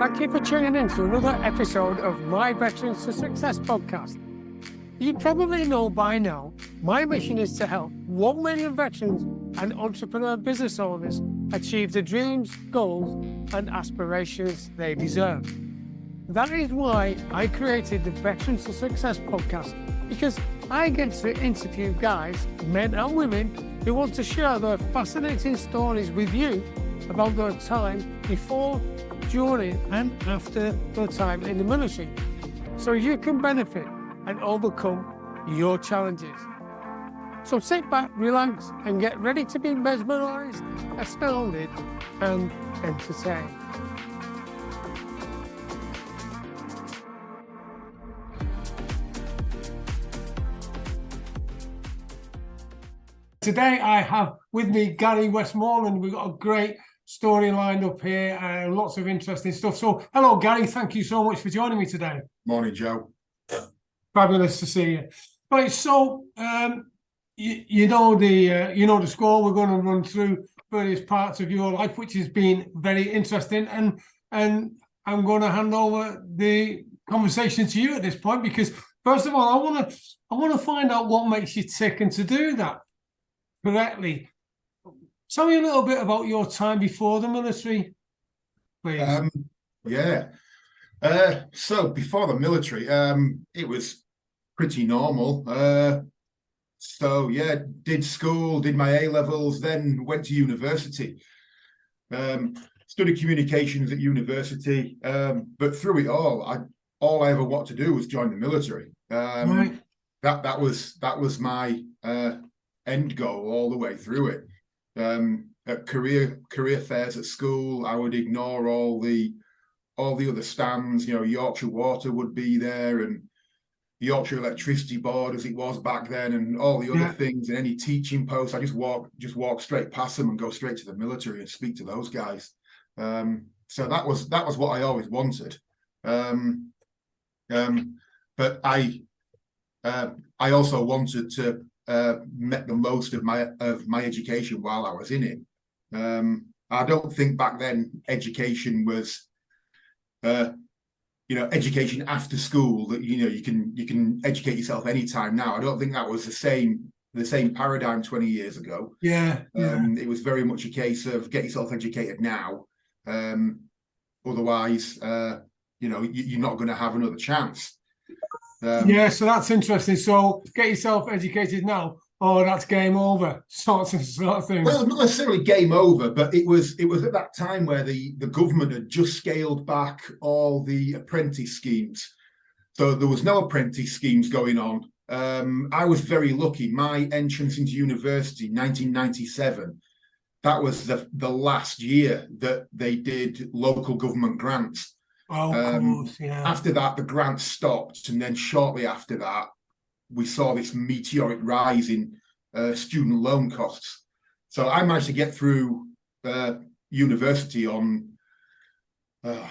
Thank you for tuning in to another episode of my Veterans to Success podcast. You probably know by now, my mission is to help 1 million veterans and entrepreneur business owners achieve the dreams, goals, and aspirations they deserve. That is why I created the Veterans to Success podcast, because I get to interview guys, men and women, who want to share their fascinating stories with you about their time before, during and after their time in the military, so you can benefit and overcome your challenges. So sit back, relax, and get ready to be mesmerized, astounded, and entertained. Today I have with me Gary Westmoreland. We've got a great story lined up here and lots of interesting stuff. So hello Gary, thank you so much for joining me today. Morning, Joe. Fabulous to see you. Right, so you know the score. We're going to run through various parts of your life, which has been very interesting, and I'm going to hand over the conversation to you at this point, because first of all I want to find out what makes you tick, and to do that correctly, tell me a little bit about your time before the military, please. So before the military, it was pretty normal. Did school, did my A-levels, then went to university. Studied communications at university, but through it all I ever wanted to do was join the military. Right. That was my end goal all the way through it. At career fairs at school, I would ignore all the other stands. You know, Yorkshire Water would be there, and the Yorkshire Electricity Board, as it was back then, and all the other things, and any teaching posts. I just walk straight past them and go straight to the military and speak to those guys. So that was what I always wanted. But I also wanted to make the most of my education while I was in it. I don't think back then education was education after school, that you can educate yourself anytime now. I don't think that was the same paradigm 20 years ago. It was very much a case of get yourself educated now, otherwise you're not going to have another chance. So that's interesting. So get yourself educated now, or that's game over, sort of thing. Well, not necessarily game over, but it was at that time where the government had just scaled back all the apprentice schemes. So there was no apprentice schemes going on. I was very lucky. My entrance into university, 1997, that was the last year that they did local government grants. Oh, of course, yeah. After that, the grants stopped, and then shortly after that, we saw this meteoric rise in student loan costs. So I managed to get through university on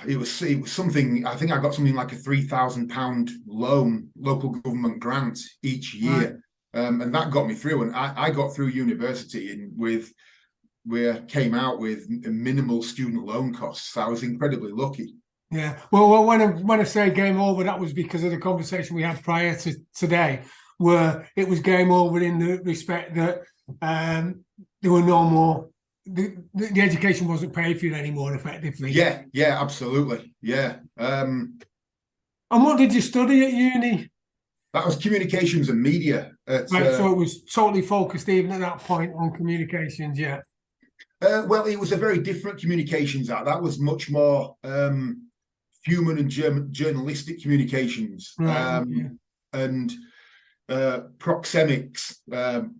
it was something. I think I got something like a £3,000 loan, local government grant each year, and that got me through. And I got through university came out with minimal student loan costs. So I was incredibly lucky. Yeah. Well, when I say game over, that was because of the conversation we had prior to today, where it was game over in the respect that there were no more, the education wasn't paid for you anymore, effectively. Yeah, absolutely. Yeah. And what did you study at uni? That was communications and media. So it was totally focused even at that point on communications, yeah. Well, it was a very different communications act. That was much more human and journalistic communications, and proxemics,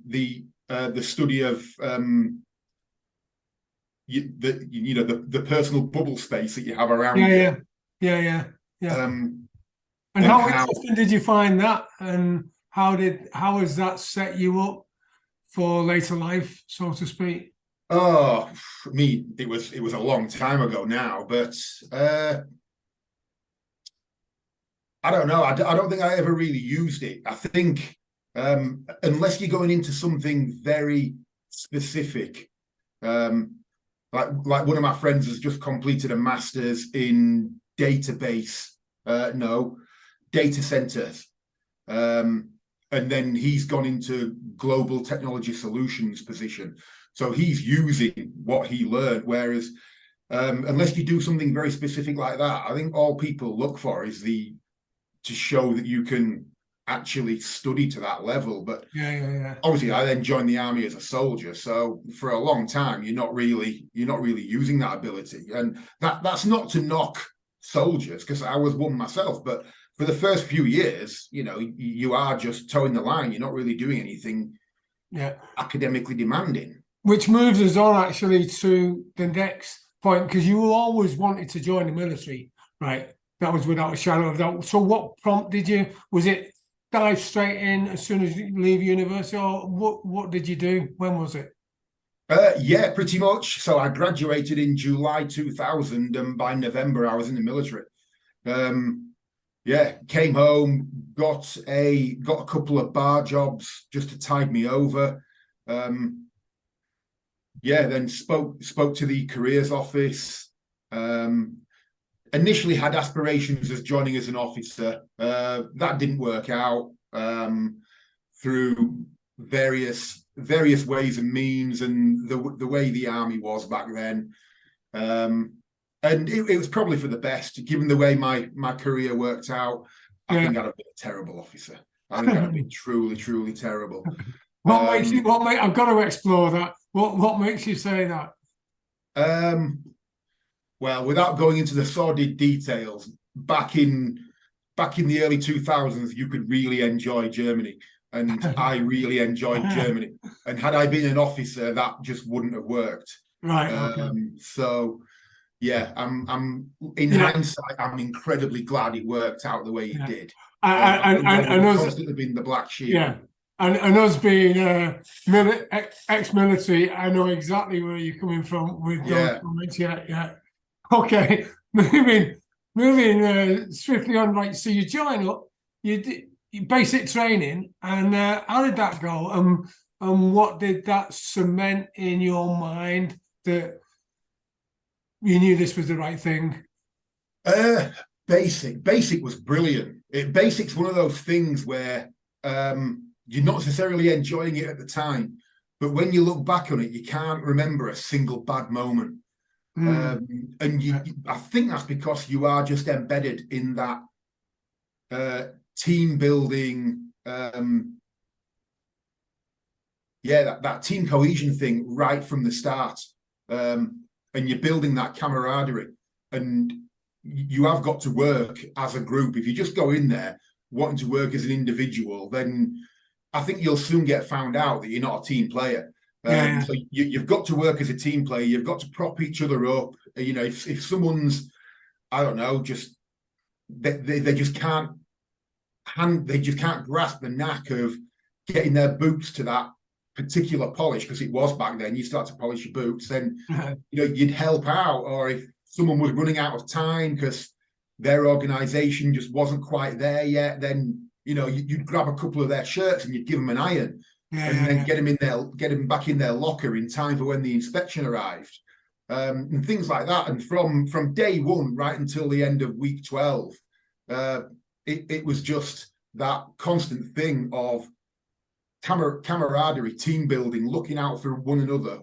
the study of the personal bubble space that you have around you. Yeah. And how interesting did you find that, and how has that set you up for later life, so to speak? Oh, it was a long time ago now, but I don't know. I don't think I ever really used it. I think unless you're going into something very specific, like one of my friends has just completed a master's in database, no, data centers. And then he's gone into global technology solutions position. So he's using what he learned. Whereas unless you do something very specific like that, I think all people look for is to show that you can actually study to that level. But obviously I then joined the army as a soldier. So for a long time, you're not really using that ability. And that's not to knock soldiers, because I was one myself, but for the first few years, you are just towing the line. You're not really doing anything academically demanding. Which moves us on actually to the next point, because you always wanted to join the military, right? That was without a shadow of doubt. So what prompted you? Was it dive straight in as soon as you leave university, or what did you do? When was it? Yeah, pretty much. So I graduated in July 2000, and by November I was in the military. Came home, got a couple of bar jobs just to tide me over. Then spoke to the careers office. Initially had aspirations as joining as an officer. That didn't work out through various ways and means, and the way the army was back then. And it was probably for the best, given the way my career worked out. I think I'd have been a terrible officer. I think I'd have been truly, truly terrible. I've got to explore that. What makes you say that? Well, without going into the sordid details, back in the early 2000s, you could really enjoy Germany. And I really enjoyed Germany. And had I been an officer, that just wouldn't have worked. Right. Okay. So yeah, I'm in hindsight, I'm incredibly glad it worked out the way it did. And us constantly been the black sheep. Yeah. And us being ex-military, I know exactly where you're coming from with those comments. Yeah. Okay. Moving swiftly on, right? So you join up, you did basic training, and how did that go? And what did that cement in your mind that you knew this was the right thing? Basic was brilliant. Basic's one of those things where you're not necessarily enjoying it at the time, but when you look back on it, you can't remember a single bad moment. And I think that's because you are just embedded in that team building, that team cohesion thing right from the start. And you're building that camaraderie, and you have got to work as a group. If you just go in there wanting to work as an individual, then I think you'll soon get found out that you're not a team player. So you've got to work as a team player. You've got to prop each other up. If someone's, I don't know, just they just can't grasp the knack of getting their boots to that particular polish, because it was back then, you start to polish your boots, then you'd help out. Or if someone was running out of time because their organization just wasn't quite there yet, then you'd grab a couple of their shirts and you'd give them an iron, and then get them back in their locker in time for when the inspection arrived, and things like that. And from day one right until the end of week 12, it was just that constant thing of camaraderie, team building, looking out for one another,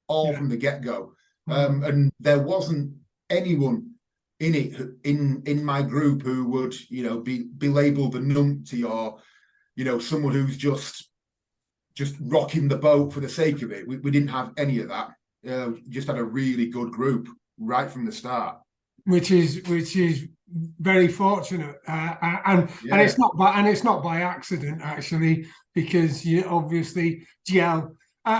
all from the get-go. And there wasn't anyone in it, in my group, who would be labeled a numpty, or someone who's just rocking the boat for the sake of it. We didn't have any of that. Just had a really good group right from the start, which is very fortunate, and it's not by accident, actually, because you obviously gel.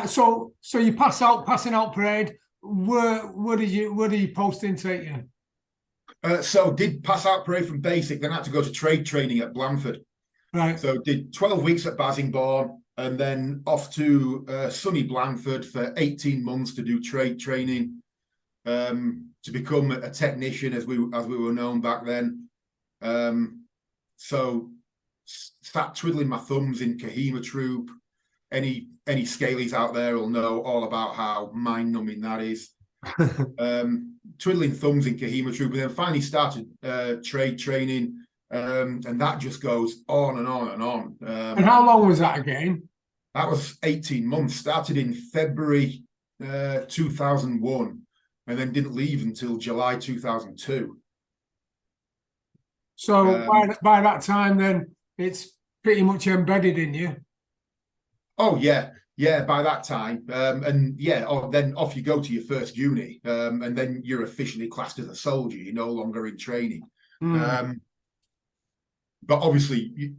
So you passing out parade. Where did your posting take you? So did pass out parade from basic, then had to go to trade training at Blandford. Right. So did 12 weeks at Basingbourne, and then off to sunny Blandford for 18 months to do trade training, to become a technician, as we were known back then. So sat twiddling my thumbs in Kahima Troop. Any Scalies out there will know all about how mind-numbing that is. twiddling thumbs in Kahima Troop, and then finally started trade training, and that just goes on and on and on. And how long was that again? That was 18 months. Started in February 2001, and then didn't leave until July 2002. So by that time, then it's pretty much embedded in you. Oh yeah, yeah. By that time, and yeah, then off you go to your first unit, and then you're officially classed as a soldier. You're no longer in training. But obviously,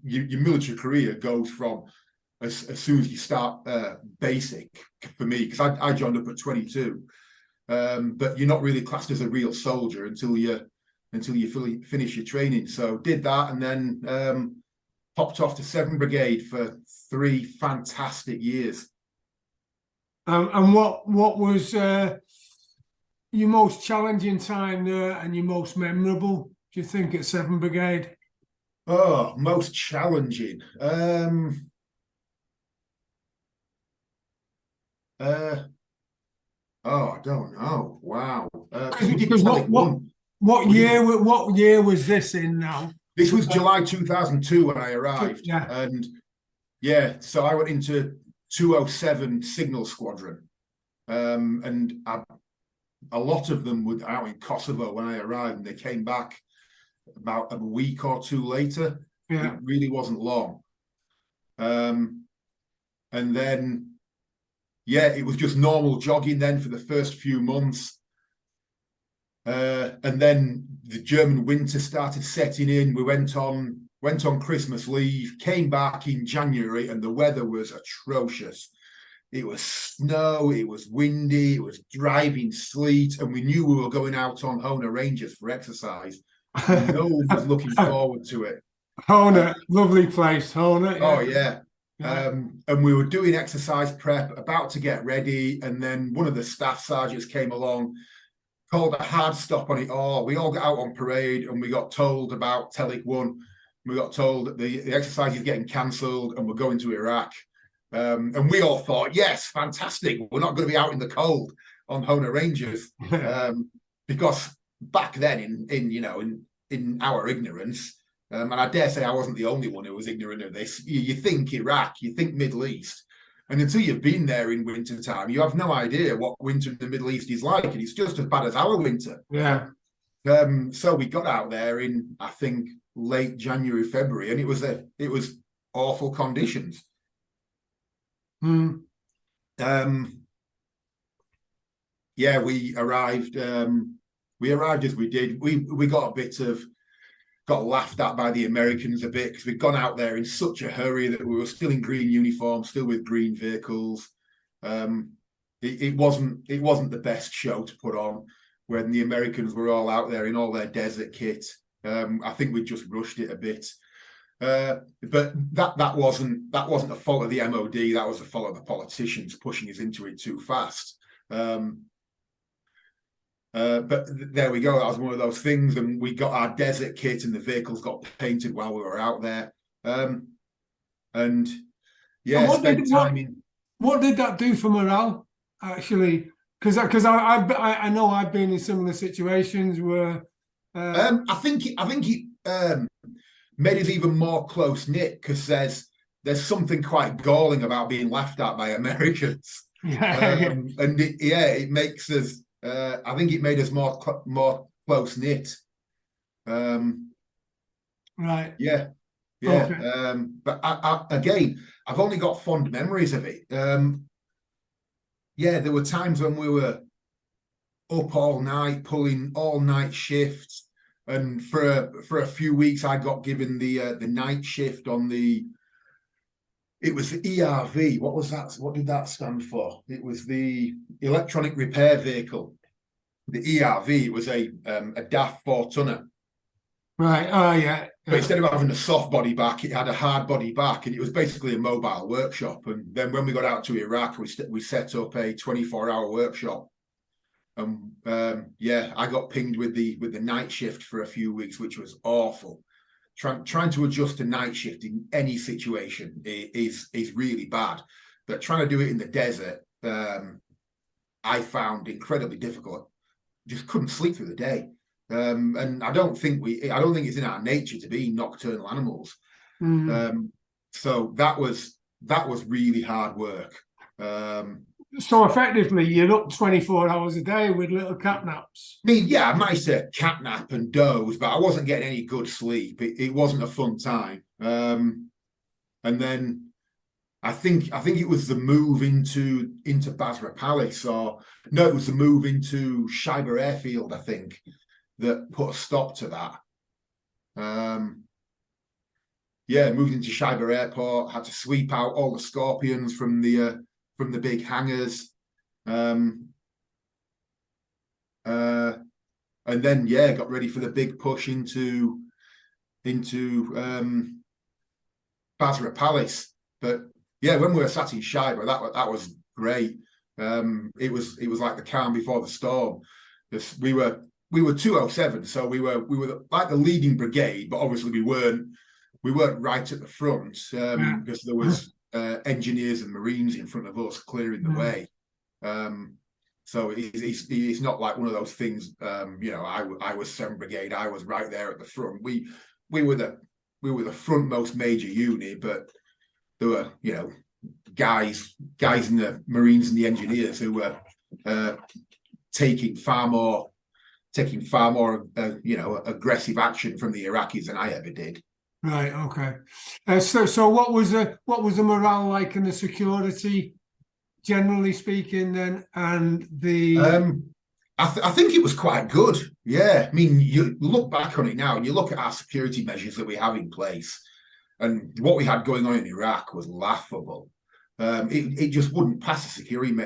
your military career goes from as soon as you start basic for me, because I joined up at 22, but you're not really classed as a real soldier until you fully finish your training. So did that, and then popped off to 7th Brigade for 3 fantastic years. And what was your most challenging time there, and your most memorable, do you think, at 7th Brigade? Oh, most challenging. I don't know. Wow. Because what year was this in now? This was July 2002 when I arrived. Yeah. And yeah, so I went into 207 Signal Squadron. And a lot of them were out in Kosovo when I arrived, and they came back about a week or 2 later. Yeah. It really wasn't long. And then, yeah, it was just normal jogging then for the first few months. And then the German winter started setting in. We went on Christmas leave, came back in January, and the weather was atrocious. It was snow, it was windy, it was driving sleet, and we knew we were going out on Hona Ranges for exercise. No one was looking forward to it. Hona, lovely place, Hona. Yeah. Oh yeah. And we were doing exercise prep, about to get ready, and then one of the staff sergeants came along, called a hard stop on it all. We all got out on parade, and we got told about Telic 1. We got told that the exercise is getting cancelled, and we're going to Iraq. And we all thought, yes, fantastic. We're not going to be out in the cold on Hona Ranges, because back then, in our ignorance, and I dare say I wasn't the only one who was ignorant of this. You think Iraq, you think Middle East, and until you've been there in winter time, you have no idea what winter in the Middle East is like, and it's just as bad as our winter. Yeah. So we got out there in, I think, late January, February, and it was awful conditions. Yeah, we arrived as we did. We got laughed at by the Americans a bit, because we'd gone out there in such a hurry that we were still in green uniform, still with green vehicles. It wasn't the best show to put on when the Americans were all out there in all their desert kit. I think we just rushed it a bit. But that wasn't a fault of the MOD. That was a fault of the politicians pushing us into it too fast. But there we go. That was one of those things, and we got our desert kit, and the vehicles got painted while we were out there. And yeah, what did that do for morale, actually? Because I know I've been in similar situations where I think it made us even more close knit, because there's something quite galling about being laughed at by Americans. And it makes us. I think it made us more close knit. Right. Yeah. Okay. But again, I've only got fond memories of it. Yeah, there were times when we were up all night, pulling all night shifts, and for a few weeks I got given the night shift on the. It was the ERV. What was that? What did that stand for? It was the electronic repair vehicle. The ERV was a DAF 4-tonner. Right. Oh, yeah. But instead of having a soft body back, it had a hard body back, and it was basically a mobile workshop. And then when we got out to Iraq, we set up a 24-hour workshop. And yeah, I got pinged with the night shift for a few weeks, which was awful. Trying to adjust to night shift in any situation is really bad. But trying to do it in the desert, I found incredibly difficult. just couldn't sleep through the day. And I don't think it's in our nature to be nocturnal animals. So that was really hard work. So effectively, you're up 24 hours a day with little cat naps. I mean, yeah, I might say cat nap and doze, but I wasn't getting any good sleep. It wasn't a fun time. And then I think it was the move into Basra Palace, or no, it was the move into Shiber Airfield, I think, that put a stop to that. Moved into Shiber Airport, had to sweep out all the scorpions from the big hangars. And then got ready for the big push into Basra Palace. But when we were sat in Shiber, that was great. It was like the calm before the storm. We were 207, so we were like the leading brigade, but obviously we weren't right at the front because there was engineers and Marines in front of us clearing the way. So it's not like one of those things. I was 7th Brigade. I was right there at the front. We were the frontmost major unit, but there were guys in the Marines and the engineers who were taking far more aggressive action from the Iraqis than I ever did. Right. Okay. So what was the morale like and the security, generally speaking, then, and the? I think it was quite good. Yeah. I mean, you look back on it now and you look at our security measures that we have in place, and what we had going on in Iraq was laughable. It just wouldn't pass the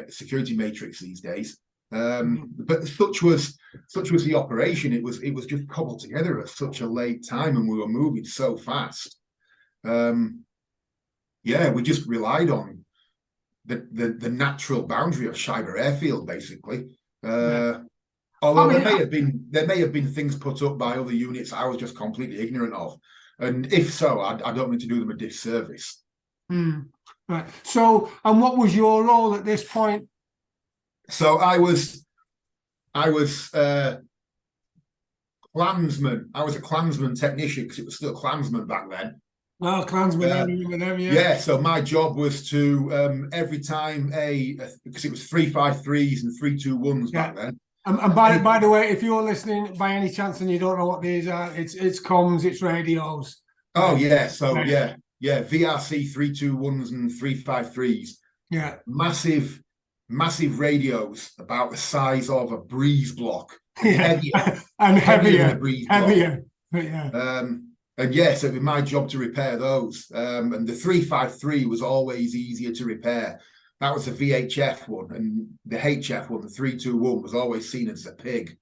security matrix these days. But such was the operation. It was just cobbled together at such a late time, and we were moving so fast. We just relied on the natural boundary of Shiber Airfield, basically. Although there may have been things put up by other units I was just completely ignorant of, and if so, I don't mean to do them a disservice. Right. So, and what was your role at this point? So I was Klansman. I was a Klansman technician because it was still Klansman back then. Oh, Klansman, I remember them, yeah. Yeah, so my job was to every time because it was 353s and 321s back then. And by the way, if you're listening by any chance and you don't know what these are, it's comms, it's radios. Oh yeah, so yeah, VRC 321s and 353s. Yeah, massive radios about the size of a breeze block. Heavier. Heavier. So it was my job to repair those. And the 353 was always easier to repair. That was the VHF one, and the HF one, the 321, was always seen as a pig.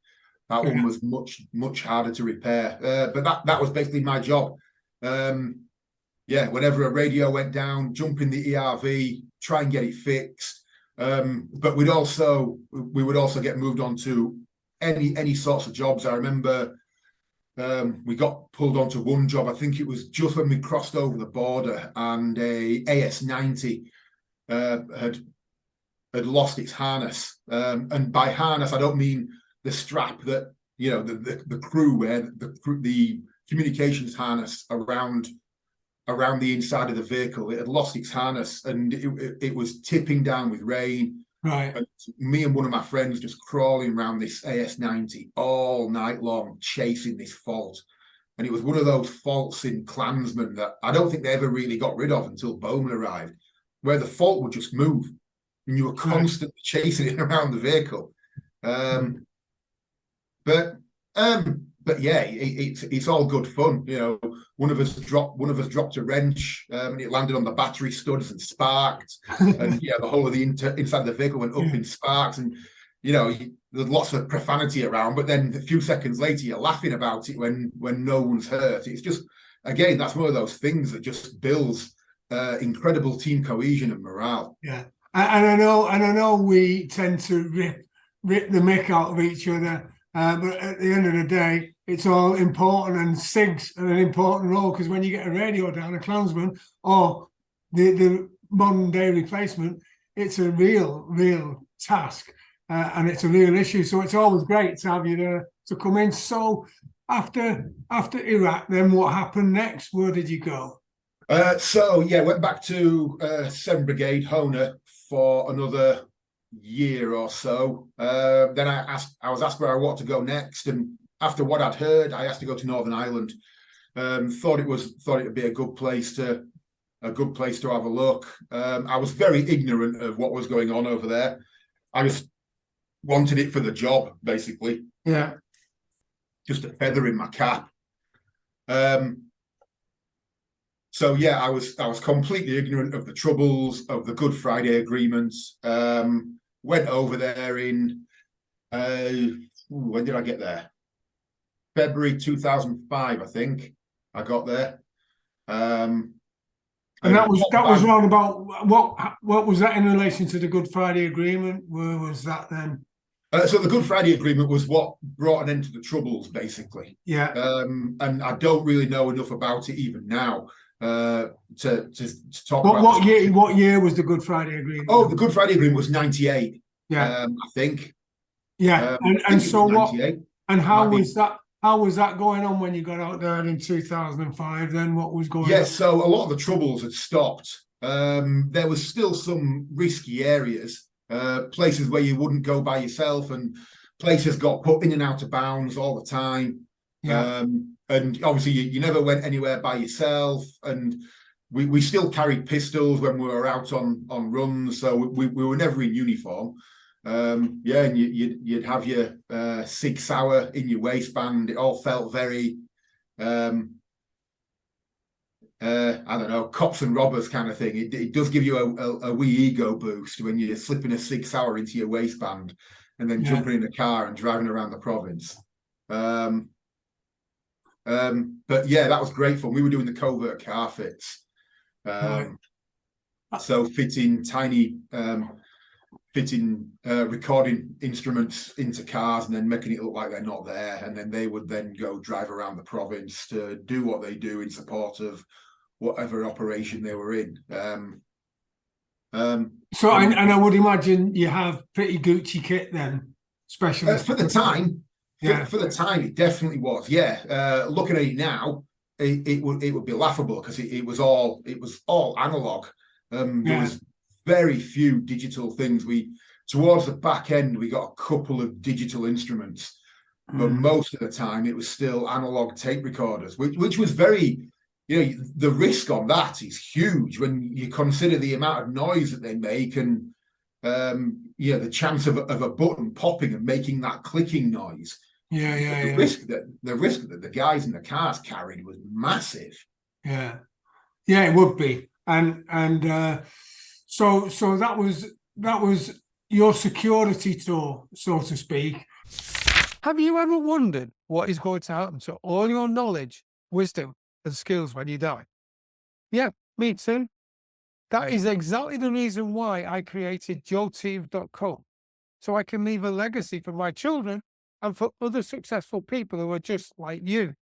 That one was much harder to repair. But that was basically my job. Whenever a radio went down, jump in the ERV, try and get it fixed. But we would also get moved on to any sorts of jobs. I remember we got pulled onto one job. I think it was just when we crossed over the border, and a AS-90 had lost its harness. And by harness, I don't mean the strap that the crew wear, the communications harness around the inside of the vehicle. It had lost its harness, and it was tipping down with rain. Right. And me and one of my friends just crawling around this AS-90 all night long, chasing this fault. And it was one of those faults in Klansman that I don't think they ever really got rid of until Bowman arrived, where the fault would just move, and you were constantly chasing it around the vehicle. But yeah, it's all good fun. One of us dropped a wrench, and it landed on the battery studs and sparked, and the whole of the inside of the vehicle went up in sparks, and there's lots of profanity around. But then a few seconds later, you're laughing about it when no one's hurt. It's just, again, that's one of those things that just builds incredible team cohesion and morale. Yeah, and I know we tend to rip the mick out of each other. But at the end of the day, it's all important, and SIG's an important role, because when you get a radio down, a Klansman or the modern day replacement, it's a real task. and it's a real issue. So it's always great to have you there to come in. So after Iraq, then what happened next? Where did you go? Went back to 7th Brigade Hona for another year or so. Then I was asked where I wanted to go next, and after what I'd heard, I asked to go to Northern Ireland. Thought it would be a good place to have a look. I was very ignorant of what was going on over there. I just wanted it for the job, basically. Yeah. Just a feather in my cap. I was completely ignorant of the troubles of the Good Friday Agreement. Went over there in when did I get there? February 2005, I think. I got there. And that was around about what was that in relation to the Good Friday Agreement? Where was that then? So the Good Friday Agreement was what brought an end to the Troubles, basically. Yeah. And I don't really know enough about it even now to talk about. What year was the Good Friday Agreement? Oh, the Good Friday Agreement was 98. Yeah. I think. Yeah. And so what? And how was that? How was that going on when you got out there in 2005? Then what was going on? Yes, so a lot of the Troubles had stopped. There was still some risky areas. Places where you wouldn't go by yourself, and places got put in and out of bounds all the time. Yeah. And obviously you never went anywhere by yourself, and we still carried pistols when we were out on runs, so we were never in uniform. And you'd have your Sig Sauer in your waistband. It all felt very I don't know, cops and robbers kind of thing. It does give you a wee ego boost when you're slipping a Sig Sauer into your waistband and then jumping in a car and driving around the province. But yeah, that was great fun. We were doing the covert car fits. So fitting tiny recording instruments into cars and then making it look like they're not there, and then they would then go drive around the province to do what they do in support of whatever operation they were in. So I would imagine you have pretty Gucci kit then, especially for the time. For the time, it definitely was. Yeah, looking at it now, it would be laughable because it was all analog. There was very few digital things. Towards the back end, we got a couple of digital instruments, but most of the time it was still analog tape recorders, which was very, the risk on that is huge when you consider the amount of noise that they make and the chance of a button popping and making that clicking noise. The risk that the guys in the cars carried was massive. Yeah, it would be, and so that was your security tour, so to speak. Have you ever wondered what is going to happen to all your knowledge, wisdom, and skills when you die? Yeah, me too. That is exactly the reason why I created joeteam.com, so I can leave a legacy for my children and for other successful people who are just like you.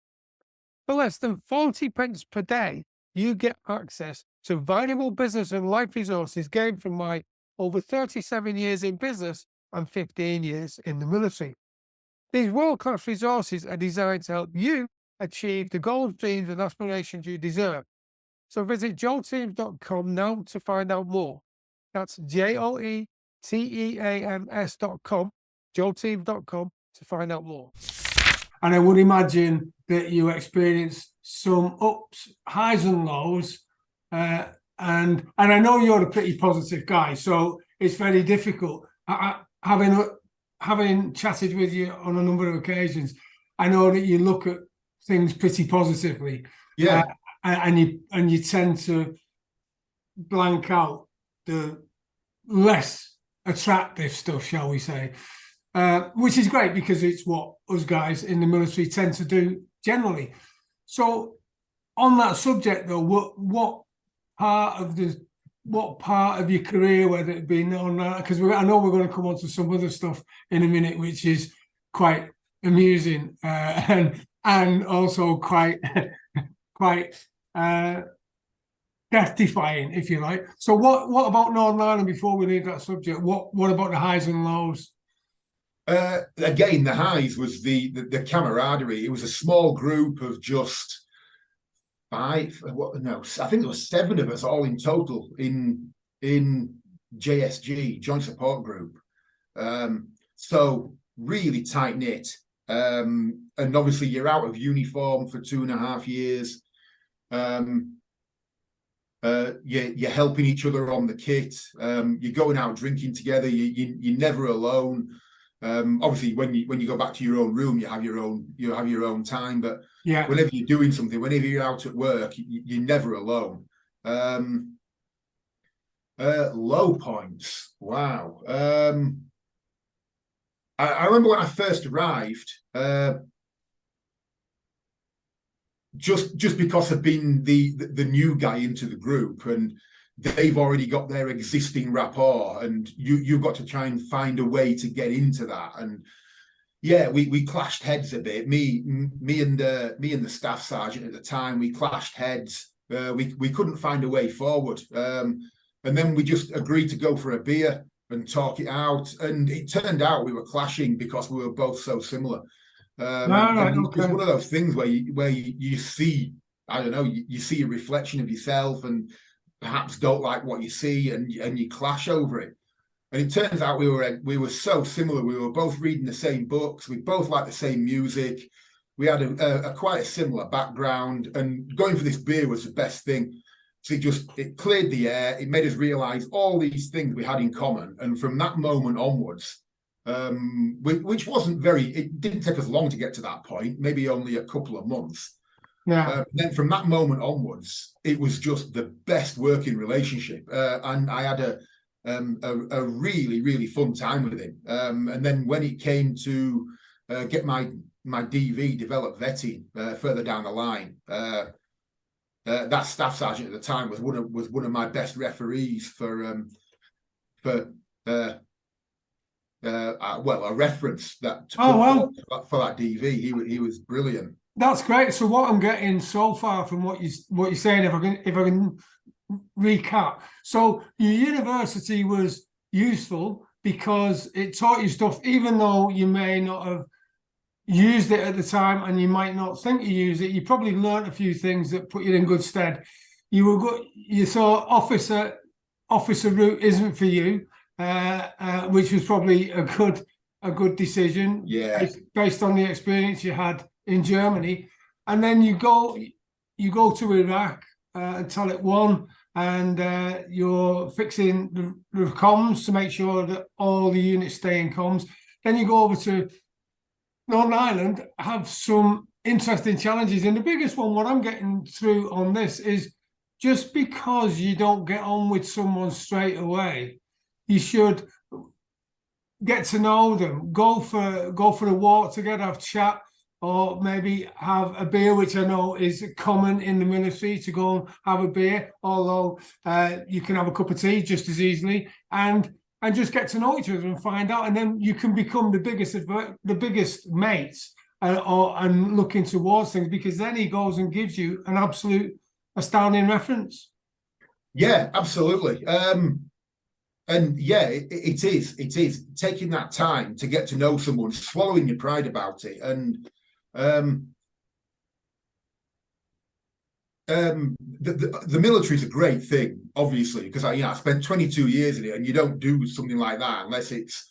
For less than 40 pence per day, you get access to valuable business and life resources gained from my over 37 years in business and 15 years in the military. These world-class resources are designed to help you achieve the goals, dreams, and aspirations you deserve. So visit joeteams.com now to find out more. That's joeteams.com, joeteams.com to find out more. And I would imagine that you experienced some ups, highs and lows, and I know you're a pretty positive guy, so it's very difficult. Having chatted with you on a number of occasions, I know that you look at things pretty positively. Yeah. And you tend to blank out the less attractive stuff, shall we say, which is great because it's what us guys in the military tend to do generally. So on that subject though, what part of your career, whether it be on that, because I know we're going to come on to some other stuff in a minute, which is quite amusing and also quite death-defying, if you like. So what about Northern Ireland before we leave that subject? What about the highs and lows? Again, the highs was the camaraderie. It was a small group of just five. No, I think there were 7 of us all in total in JSG, Joint Support Group. So really tight knit. And obviously you're out of uniform for 2.5 years. You're helping each other on the kit. You're going out drinking together. You're never alone. Obviously, when you go back to your own room, you have your own time. But Yeah. whenever you're doing something, whenever you're out at work, you're never alone. Low points. Wow. I remember when I first arrived. Just because I've been the new guy into the group, and they've already got their existing rapport, and you've got to try and find a way to get into that. And yeah, we clashed heads a bit. Me and the staff sergeant at the time, we clashed heads. We couldn't find a way forward, and then we just agreed to go for a beer and talk it out. And it turned out we were clashing because we were both so similar. It's one of those things where you see, I don't know, you see a reflection of yourself and perhaps don't like what you see, and you clash over it. And it turns out we were so similar. We were both reading the same books. We both liked the same music. We had a quite a similar background, and going for this beer was the best thing. So it cleared the air. It made us realize all these things we had in common. And from that moment onwards, which it didn't take us long to get to that point, maybe only a couple of months. Yeah. Then from that moment onwards, it was just the best working relationship. And I had a really, really fun time with him. And then when it came to get my DV developed vetting further down the line, that staff sergeant at the time was one of my best referees for a reference that for that DV. He was brilliant. That's great. So what I'm getting so far from what you're saying, if I can recap, so your university was useful because it taught you stuff, even though you may not have used it at the time, and you might not think you used it. You probably learned a few things that put you in good stead. You saw officer route isn't for you, which was probably a good decision, based on the experience you had in Germany. And then you go to Iraq until it won, and you're fixing the comms to make sure that all the units stay in comms. Then you go over to Northern Ireland, have some interesting challenges. And the biggest one, what I'm getting through on this, is just because you don't get on with someone straight away, you should get to know them, go for a walk together, have chat, or maybe have a beer, which I know is common in the military, to go and have a beer, although you can have a cup of tea just as easily, and just get to know each other and find out, and then you can become the biggest mates, and looking towards things, because then he goes and gives you an absolute astounding reference. Yeah, absolutely. And yeah, it is taking that time to get to know someone, swallowing your pride about it. And the military is a great thing, obviously, because I spent 22 years in it, and you don't do something like that unless it's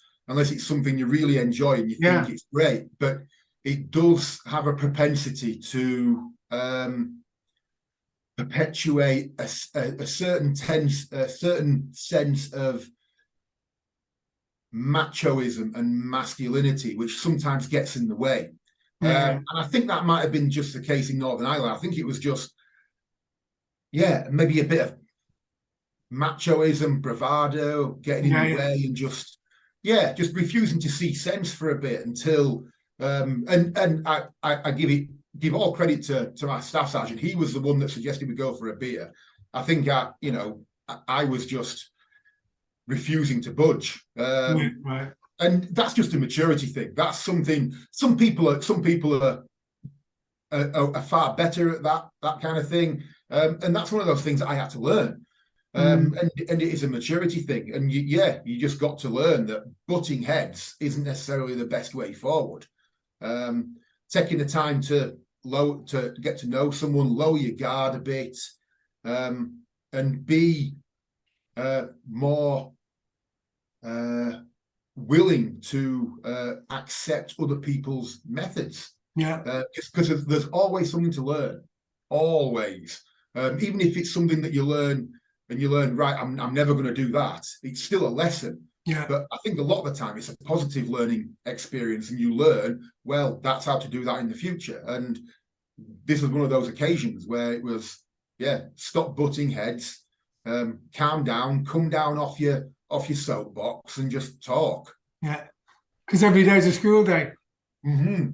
something you really enjoy and you think it's great. But it does have a propensity to perpetuate a certain sense of machoism and masculinity, which sometimes gets in the way. And I think that might have been just the case in Northern Ireland. I think it was just, maybe a bit of machoism, bravado, getting in the way, and just refusing to see sense for a bit until, and I give all credit to my staff sergeant. He was the one that suggested we go for a beer. I think I was just refusing to budge. Right. And that's just a maturity thing. That's something some people are far better at that kind of thing. And that's one of those things that I had to learn. And it is a maturity thing. And you just got to learn that butting heads isn't necessarily the best way forward. Taking the time to get to know someone, lower your guard a bit, and be more willing to accept other people's methods. Yeah. Because there's always something to learn, always. Even if it's something that you learn and you learn, right, I'm never going to do that. It's still a lesson. Yeah. But I think a lot of the time it's a positive learning experience, and you learn, well, that's how to do that in the future. And this was one of those occasions where it was, stop butting heads, calm down, come down off your soapbox and just talk. Yeah. Because every day's a school day. Mm-hmm.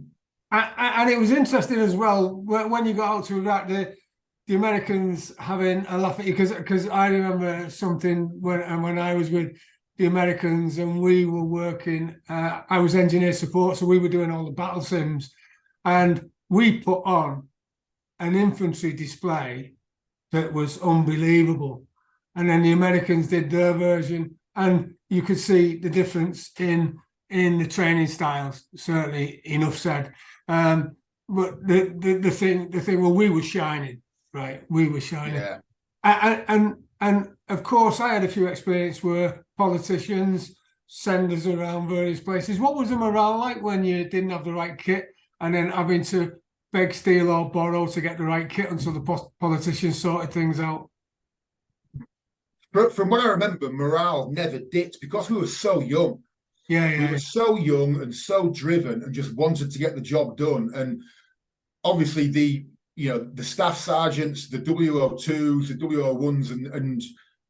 And it was interesting as well when you got out to Iraq, the Americans having a laugh at you, because I remember something when I was with the Americans and we were working. I was engineer support, so we were doing all the battle sims, and we put on an infantry display that was unbelievable. And then the Americans did their version, and you could see the difference in the training styles. Certainly, enough said. But the thing, well, we were shining. Right, we were shining, and of course, I had a few experience where politicians send us around various places. What was the morale like when you didn't have the right kit, and then having to beg, steal, or borrow to get the right kit until the politicians sorted things out? From what I remember, morale never dipped because we were so young. We were so young and so driven, and just wanted to get the job done. And obviously, the staff sergeants, the WO2s, the WO1s, and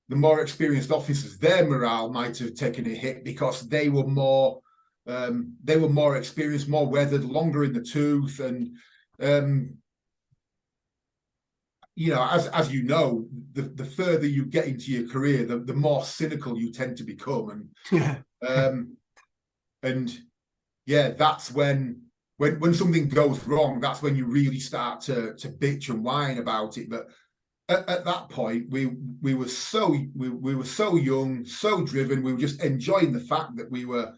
the more experienced officers, their morale might have taken a hit because they were more experienced, more weathered, longer in the tooth, and as you know, the further you get into your career, the more cynical you tend to become, that's when something goes wrong, that's when you really start to bitch and whine about it. But at that point, we were so young, so driven. We were just enjoying the fact that we were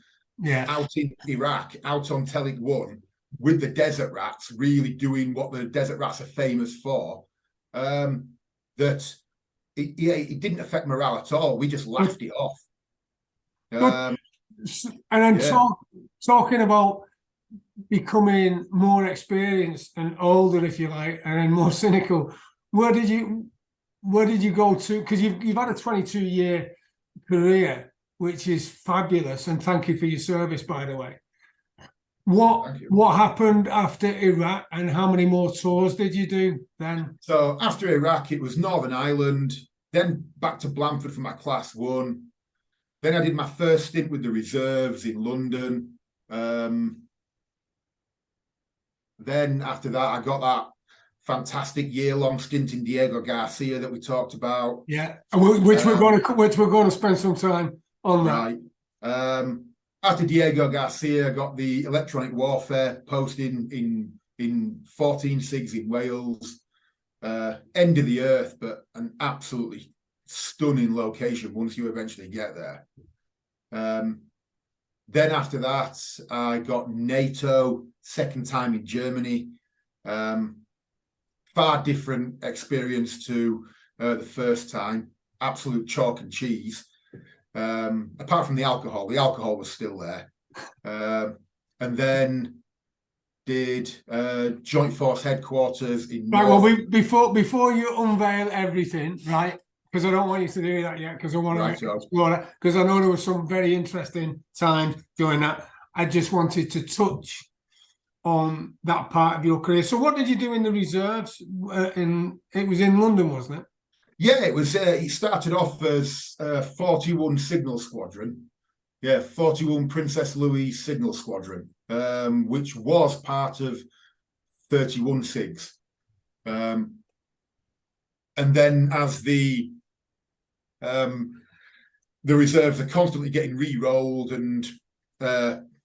out in Iraq, out on Telic 1 with the Desert Rats, really doing what the Desert Rats are famous for. That it didn't affect morale at all. We just laughed it off. And then talking about becoming more experienced and older, if you like, and then more cynical, where did you go to? Because you've had a 22-year career, which is fabulous, and thank you for your service, by the way. What happened after Iraq, and how many more tours did you do then? So after Iraq, it was Northern Ireland, then back to Blandford for my class 1. Then I did my first stint with the reserves in London. Then after that, I got that fantastic year-long stint in Diego Garcia that we talked about. Yeah, which we're going to spend some time on. Right. After Diego Garcia, I got the electronic warfare post in 14 SIGs in Wales. End of the earth, but an absolutely stunning location once you eventually get there. Then after that, I got NATO, second time in Germany. Far different experience to the first time. Absolute chalk and cheese. Apart from the alcohol was still there. And then did Joint Force Headquarters in before you unveil everything, right? Because I don't want you to do that yet, because I want to explore that, because I know there was some very interesting times during that. I just wanted to touch on that part of your career. So what did you do in the reserves? It was in London, wasn't it? Yeah, it was. It started off as 41 Signal Squadron. Yeah, 41 Princess Louise Signal Squadron, which was part of 31 SIGs. And then as the reserves are constantly getting re-rolled and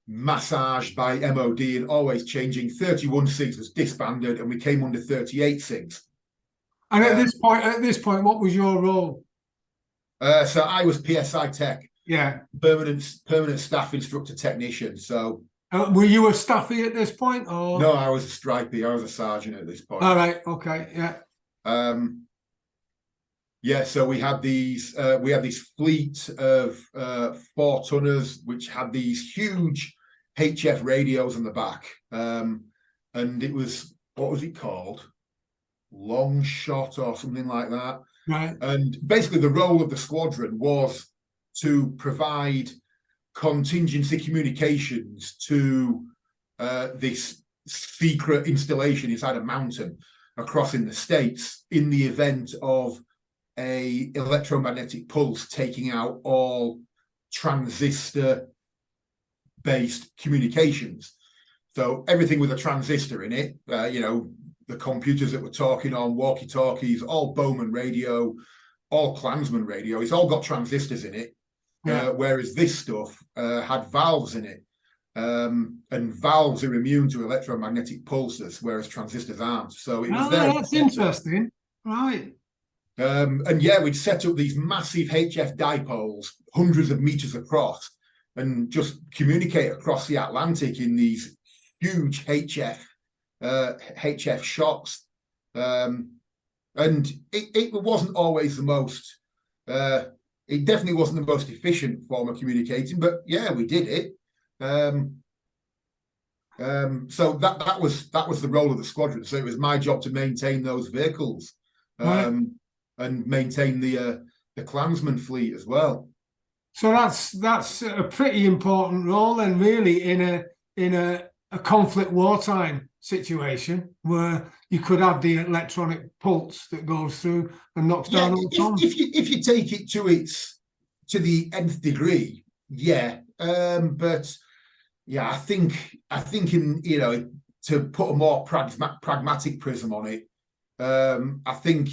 massaged by MOD and always changing, 31 SIGs was disbanded and we came under 38 SIGs. And at this point, what was your role? So I was PSI Tech, Yeah. permanent staff instructor technician. So Were you a staffy at this point, or? no, I was a stripey. I was a sergeant at this point. All right. Okay. Yeah. Yeah, so we had these fleet of 4-tonners which had these huge HF radios on the back, and it was, what was it called, long shot or something like that. Right. And basically the role of the squadron was to provide contingency communications to this secret installation inside a mountain across in the States in the event of a electromagnetic pulse taking out all transistor based communications. So everything with a transistor in it, the computers that we're talking on, walkie-talkies, all Bowman radio, all Klansman radio, it's all got transistors in it. Yeah. Whereas this stuff had valves in it. And valves are immune to electromagnetic pulses, whereas transistors aren't. So it was that's interesting. Right. And yeah, we'd set up these massive HF dipoles, hundreds of meters across, and just communicate across the Atlantic in these huge HF shots. And it wasn't always the most, it definitely wasn't the most efficient form of communicating, but yeah, we did it. So that was the role of the squadron. So it was my job to maintain those vehicles. Right. And maintain the Klansman fleet as well. So that's a pretty important role, then, really, in a conflict wartime situation where you could have the electronic pulse that goes through and knocks down all the bombs. If you take it to the nth degree, yeah. But yeah, I think in to put a more pragmatic prism on it, I think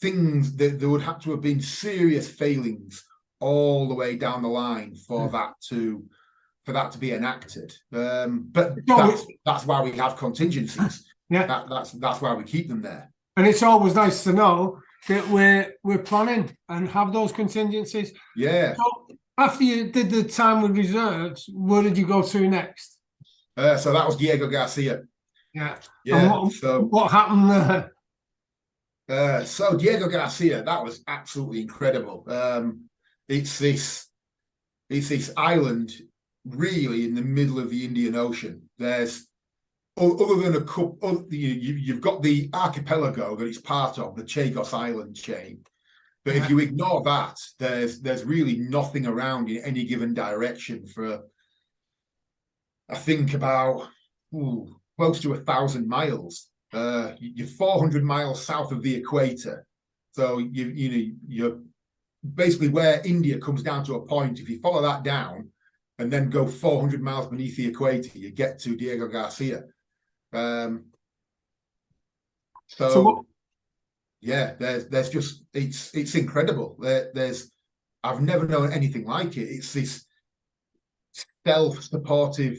things that there would have to have been serious failings all the way down the line for that to be enacted. But that's why we have contingencies. Yeah, that's why we keep them there. And it's always nice to know that we're planning and have those contingencies. Yeah. So after you did the time with reserves, where did you go to next? So that was Diego Garcia. Yeah. Yeah. What happened there? So Diego Garcia, that was absolutely incredible. It's this island really in the middle of the Indian Ocean. There's, other than a couple, you've got the archipelago that it's part of, the Chagos Island chain. But if you ignore that, there's really nothing around in any given direction for, I think, about close to 1,000 miles. You're 400 miles south of the equator, so you're basically where India comes down to a point. If you follow that down and then go 400 miles beneath the equator, you get to Diego Garcia. Yeah, there's just it's incredible. I've never known anything like it. It's this self-supportive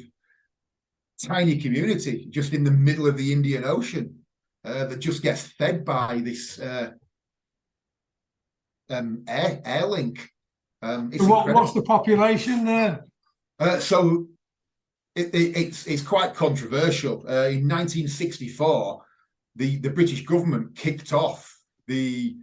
tiny community just in the middle of the Indian Ocean that just gets fed by this air link. What's the population there? So it's quite controversial. In 1964, the British government kicked off the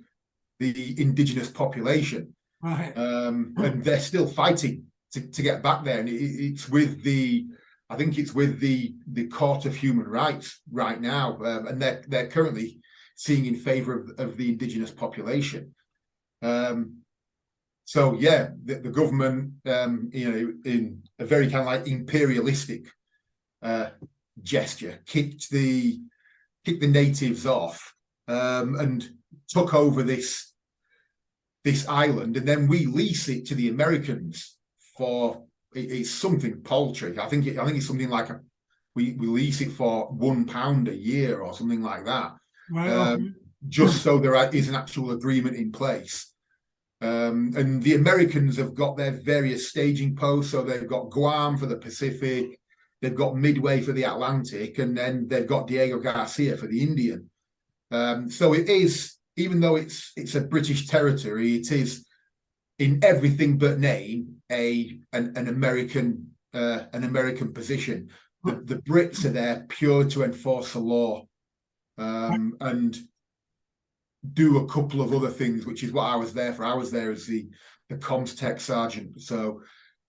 indigenous population, right? And they're still fighting to get back there, and it's with the. I think it's with the Court of Human Rights right now, and they're currently seeing in favour of the indigenous population. So yeah, the government, in a very kind of like imperialistic gesture, kicked the natives off and took over this island, and then we lease it to the Americans for. It's something paltry. I think it's something like we lease it for £1 a year or something like that. Right. Just so there is an actual agreement in place. And the Americans have got their various staging posts. So they've got Guam for the Pacific, they've got Midway for the Atlantic, and then they've got Diego Garcia for the Indian. So it is, even though it's a British territory, it is in everything but name, an American position. The Brits are there pure to enforce the law, and do a couple of other things, which is what I was there for. I was there as the comms tech sergeant, so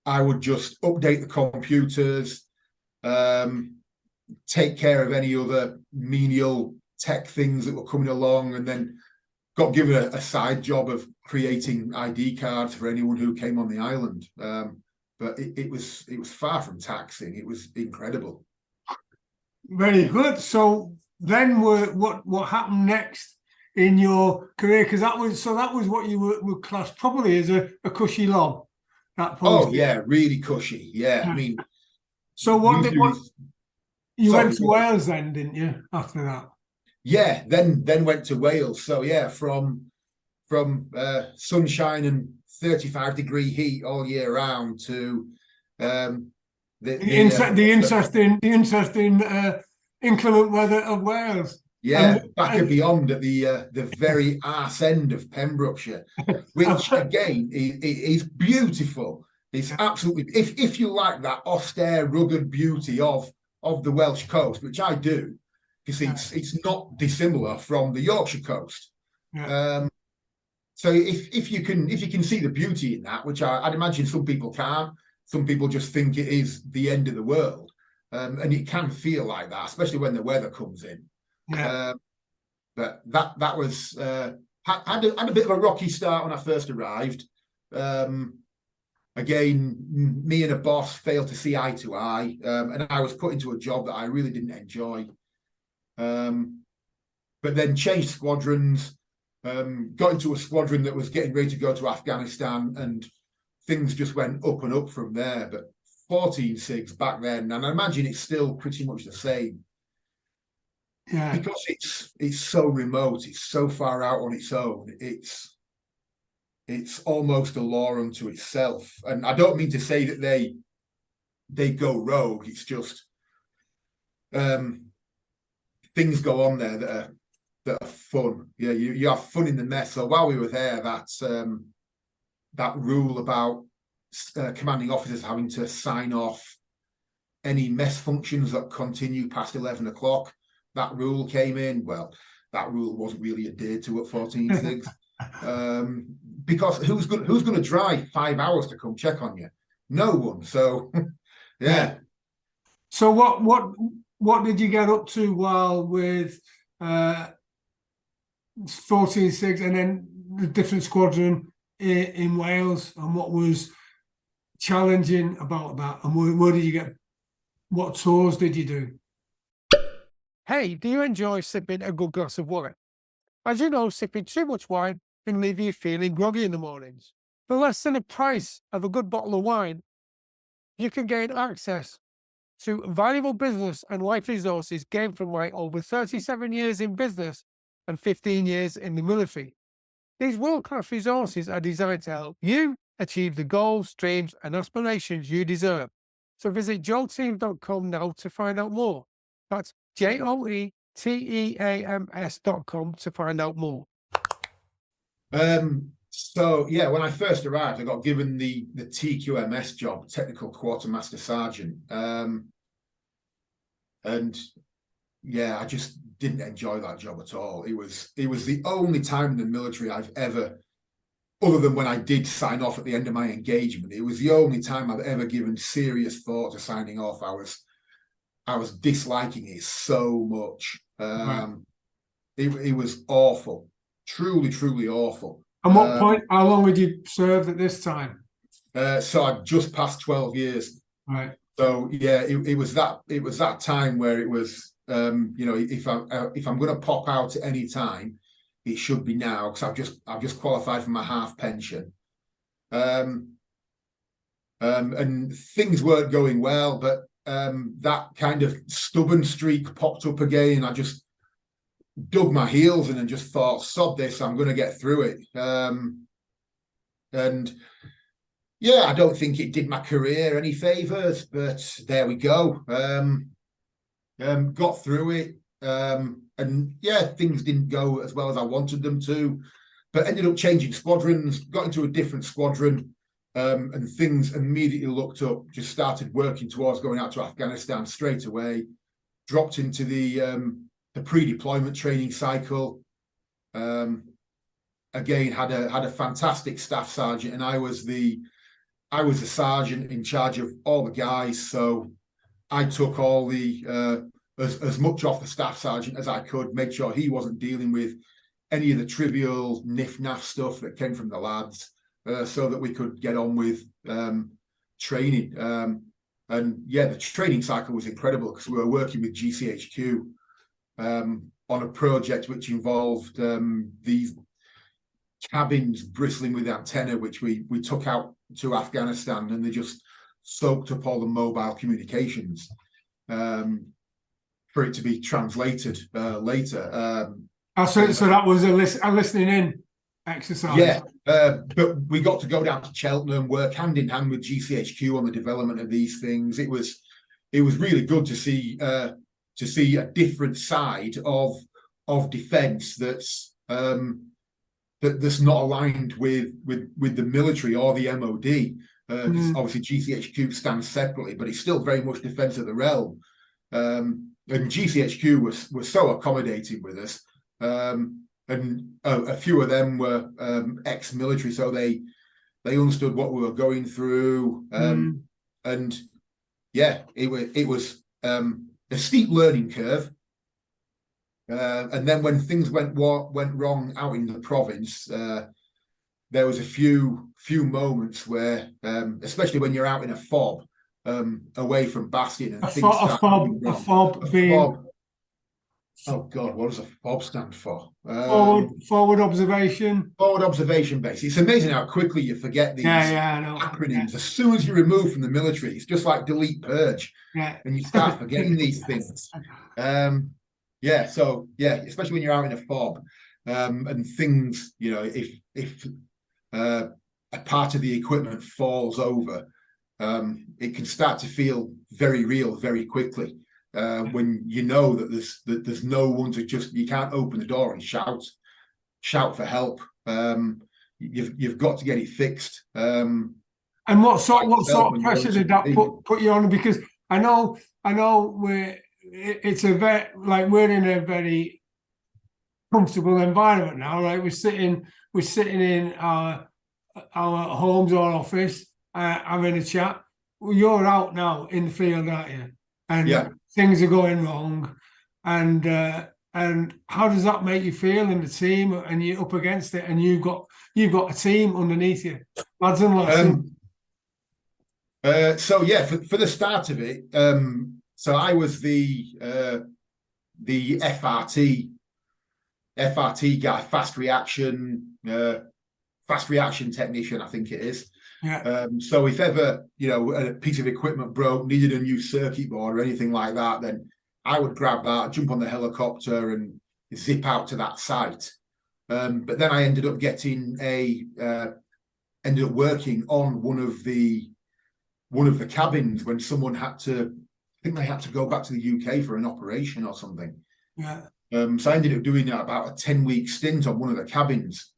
I would just update the computers, take care of any other menial tech things that were coming along, and then got given a side job of creating ID cards for anyone who came on the island. But it was far from taxing. It was incredible. Very good. So then, what happened next in your career? Because that was what you were classed probably as a cushy lob. That post. Oh yeah, really cushy. Yeah, I mean, so you went to sorry, Wales then, didn't you? After that, yeah. Then went to Wales. So yeah, from sunshine and 35-degree heat all year round to the interesting inclement weather of Wales. Yeah, back and beyond at the very arse end of Pembrokeshire, which again is beautiful. It's absolutely, if you like that austere, rugged beauty of the Welsh coast, which I do, because it's not dissimilar from the Yorkshire coast. Yeah. So if you can see the beauty in that, which I'd imagine some people can't, some people just think it is the end of the world, and it can feel like that, especially when the weather comes in. Yeah. But that was had a bit of a rocky start when I first arrived. Again, me and a boss failed to see eye to eye, and I was put into a job that I really didn't enjoy. But then changed squadrons, got into a squadron that was getting ready to go to Afghanistan, and things just went up and up from there. But 14 SIGs back then, and I imagine it's still pretty much the same. Yeah. Because it's so remote, it's so far out on its own. It's almost a law unto itself. And I don't mean to say that they go rogue. It's just things go on there that are fun. Yeah, you have fun in the mess. So while we were there, that rule about commanding officers having to sign off any mess functions that continue past 11 o'clock, that rule came in. Well, that rule wasn't really adhered to at 14 SIGs. Because who's going to drive 5 hours to come check on you? No one. So yeah. So what did you get up to while with 14 SIGs and then the different squadron in Wales, and what was challenging about that, and where did you get, what tours did you do? Hey, do you enjoy sipping a good glass of wine? As you know, sipping too much wine can leave you feeling groggy in the mornings. For less than the price of a good bottle of wine, you can gain access to valuable business and life resources gained from my over 37 years in business and 15 years in the military. These world-class resources are designed to help you achieve the goals, dreams, and aspirations you deserve. So visit joelteams.com now to find out more. That's JOETEAMS.com to find out more. So yeah, when I first arrived, I got given the TQMS job, Technical Quartermaster Sergeant. And yeah, I just didn't enjoy that job at all. It was the only time in the military I've ever, other than when I did sign off at the end of my engagement, it was the only time I've ever given serious thought to signing off. I was disliking it so much. It was awful, truly awful. And what point? How long had you served at this time? So I'd just passed 12 years. Right. So yeah, it was that time where it was, if I'm going to pop out at any time, it should be now, because I've just qualified for my half pension. And things weren't going well, but that kind of stubborn streak popped up again. I just dug my heels in and just thought, sod this, I'm going to get through it. And yeah, I don't think it did my career any favors, but there we go. Got through it. And yeah, things didn't go as well as I wanted them to. but ended up changing squadrons, got into a different squadron, and things immediately looked up, just started working towards going out to Afghanistan straight away, dropped into the pre-deployment training cycle. Again, had a fantastic staff sergeant, and I was the sergeant in charge of all the guys. So I took all the as much off the staff sergeant as I could, made sure he wasn't dealing with any of the trivial niff-naff stuff that came from the lads, so that we could get on with training. And yeah, the training cycle was incredible because we were working with GCHQ on a project which involved these cabins bristling with antenna, which we took out to Afghanistan, and they just soaked up all the mobile communications for it to be translated later. So that was a listening in exercise. Yeah, but we got to go down to Cheltenham, work hand in hand with GCHQ on the development of these things. It was really good to see a different side of defence that's not aligned with the military or the MOD. Obviously, GCHQ stands separately, but it's still very much defence of the realm. And GCHQ was so accommodating with us. And a few of them were ex-military, so they understood what we were going through. And yeah, it was a steep learning curve. And then when things went wrong out in the province, there was a few moments where, especially when you're out in a fob, away from Bastion, and a fob being. Oh God, what does a fob stand for? Forward observation. Forward observation base. It's amazing how quickly you forget these acronyms. As soon as you remove from the military, it's just like delete purge, and you start forgetting these things. Especially when you're out in a fob, and things, if a part of the equipment falls over, it can start to feel very real very quickly. When you know that there's no one to you can't open the door and shout for help. You've got to get it fixed. And what sort of pressure did that put you on? Because I know it's a very, like, we're in a very comfortable environment now. Like we're sitting in our homes or office, having a chat. Well, you're out now in the field, aren't you? And things are going wrong, and how does that make you feel in the team? And you're up against it, and you've got a team underneath you, lads and lads. For the start of it, so I was the FRT guy, fast reaction technician, I think it is. So if ever a piece of equipment broke, needed a new circuit board or anything like that, then I would grab that, jump on the helicopter, and zip out to that site. But then I ended up working on one of the cabins when someone had to go back to the UK for an operation or something. So I ended up doing about a 10-week stint on one of the cabins.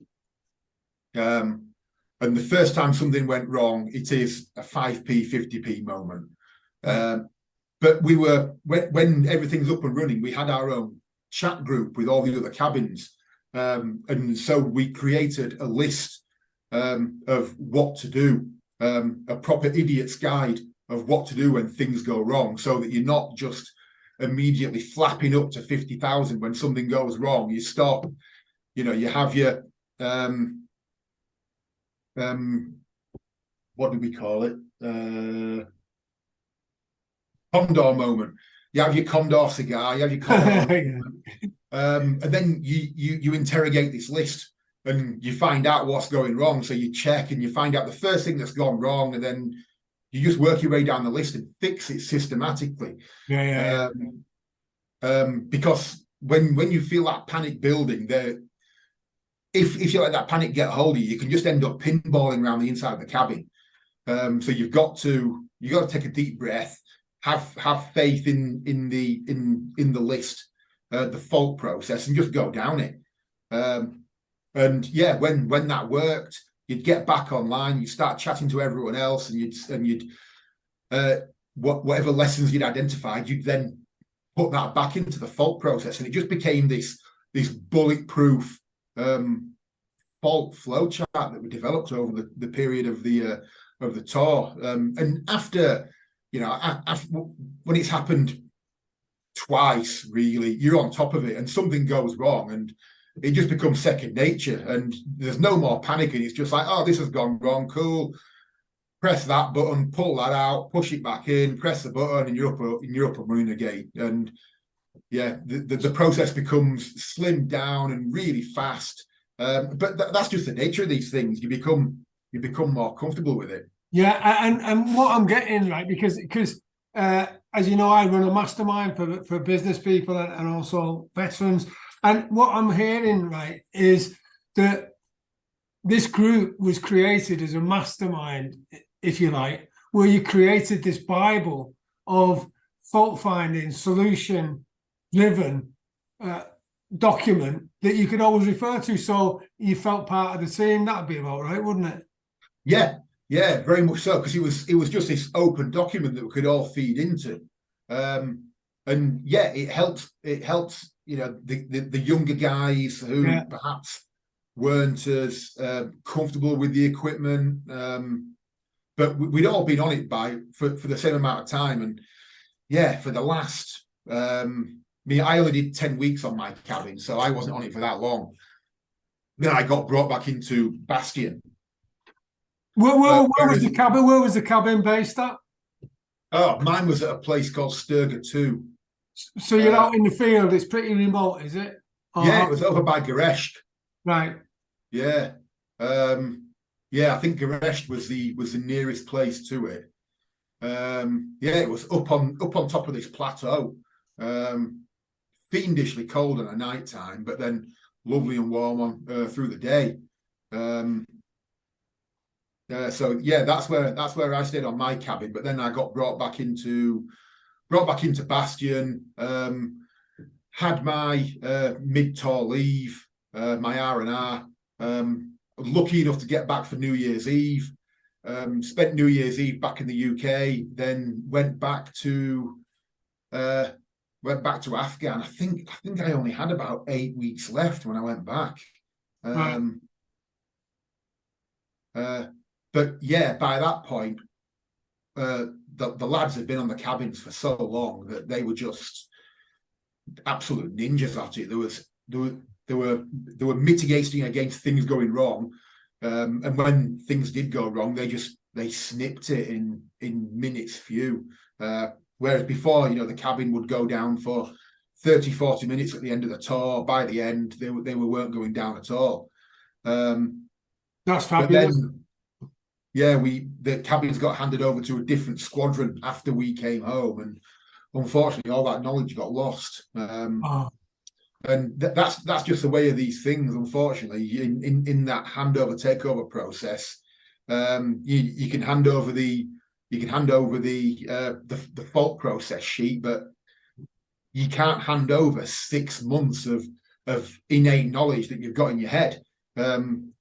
And the first time something went wrong, it is a 5p, 50p moment. But we were, when everything's up and running, we had our own chat group with all the other cabins. And so we created a list of what to do, a proper idiot's guide of what to do when things go wrong, so that you're not just immediately flapping up to 50,000 when something goes wrong. You stop, you have your... what do we call it? Condor moment. You have your Condor cigar, you have your Condor moment. And then you interrogate this list, and you find out what's going wrong. So you check and you find out the first thing that's gone wrong, and then you just work your way down the list and fix it systematically. Because when you feel that panic building, if you let that panic get hold of you, you can just end up pinballing around the inside of the cabin. So you've got to take a deep breath, have faith in the list, the fault process, and just go down it. And yeah, when that worked, you'd get back online, you'd start chatting to everyone else, and you'd whatever lessons you'd identified, you'd then put that back into the fault process, and it just became this bulletproof fault flow chart that we developed over the period of the tour. And after, after, when it's happened twice, really, you're on top of it, and something goes wrong, and it just becomes second nature, and there's no more panicking. It's just like, oh, this has gone wrong, cool. Press that button, pull that out, push it back in, press the button, and you're up and running again. And yeah, the process becomes slimmed down and really fast. But that's just the nature of these things. You become more comfortable with it. Yeah, and what I'm getting, right, because as you know, I run a mastermind for business people and also veterans. And what I'm hearing, right, is that this group was created as a mastermind, if you like, where you created this Bible of fault finding, solution driven document that you could always refer to. So you felt part of the team. That'd be about right, wouldn't it? Yeah, very much so, because it was just this open document that we could all feed into. And yeah, it helps, the younger guys who perhaps weren't as comfortable with the equipment, but we'd all been on it for the same amount of time. And yeah, for the last I only did 10 weeks on my cabin, so I wasn't on it for that long. Then I got brought back into Bastion. Where was the cabin? Where was the cabin based at? Oh, mine was at a place called Sturga 2. So you're out in the field. It's pretty remote, is it? Yeah, it was over by Garesht. Right. Yeah. I think Garesht was the nearest place to it. It was up on top of this plateau. Fiendishly cold in the night time, but then lovely and warm on through the day. So yeah, that's where I stayed on my cabin. But then I got brought back into Bastion. Had my mid-tour leave, my R&R. Lucky enough to get back for New Year's Eve. Spent New Year's Eve back in the UK. Then went back to Afghan. I think I only had about 8 weeks left when I went back. But yeah, by that point, the lads had been on the cabins for so long that they were just absolute ninjas at it. They were mitigating against things going wrong, and when things did go wrong, they snipped it in minutes few. Whereas before, the cabin would go down for 30, 40 minutes at the end of the tour. By the end, they weren't going down at all. That's fabulous. But then, the cabins got handed over to a different squadron after we came home, and unfortunately, all that knowledge got lost. And that's just the way of these things. Unfortunately, in that handover takeover process, you can hand over the fault process sheet, but you can't hand over 6 months of innate knowledge that you've got in your head. And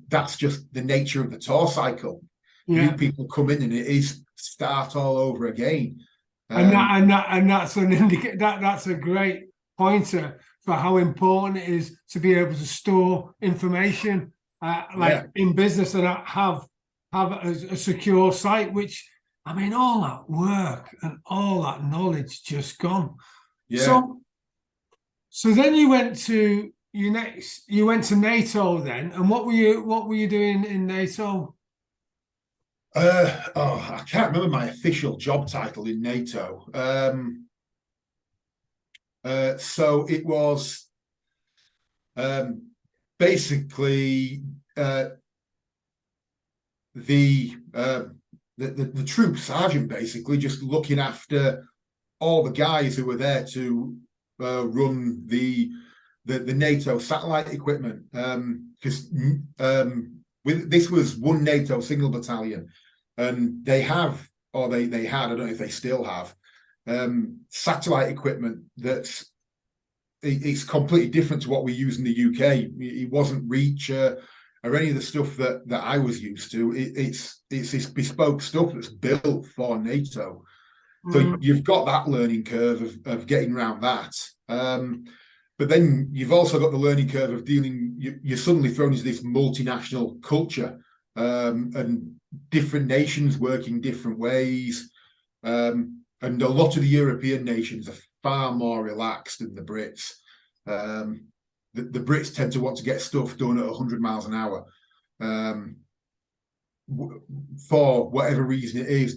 that's just the nature of the tour cycle. New people come in and it is start all over again. And that's that's a great pointer for how important it is to be able to store information in business and have a secure site, which, I mean, all that work and all that knowledge just gone. Yeah. So then you went to NATO then, and what were you doing in NATO? I can't remember my official job title in NATO. So it was basically the troop sergeant, basically just looking after all the guys who were there to run the NATO satellite equipment, because this was one NATO single battalion, and they had, I don't know if they still have, satellite equipment that's it's completely different to what we use in the UK. It wasn't Reach or any of the stuff that I was used to. It's this bespoke stuff that's built for NATO. So you've got that learning curve of getting around that. But then you've also got the learning curve of dealing, you're suddenly thrown into this multinational culture, and different nations working different ways. And a lot of the European nations are far more relaxed than the Brits. The Brits tend to want to get stuff done at 100 miles an hour. For whatever reason it is,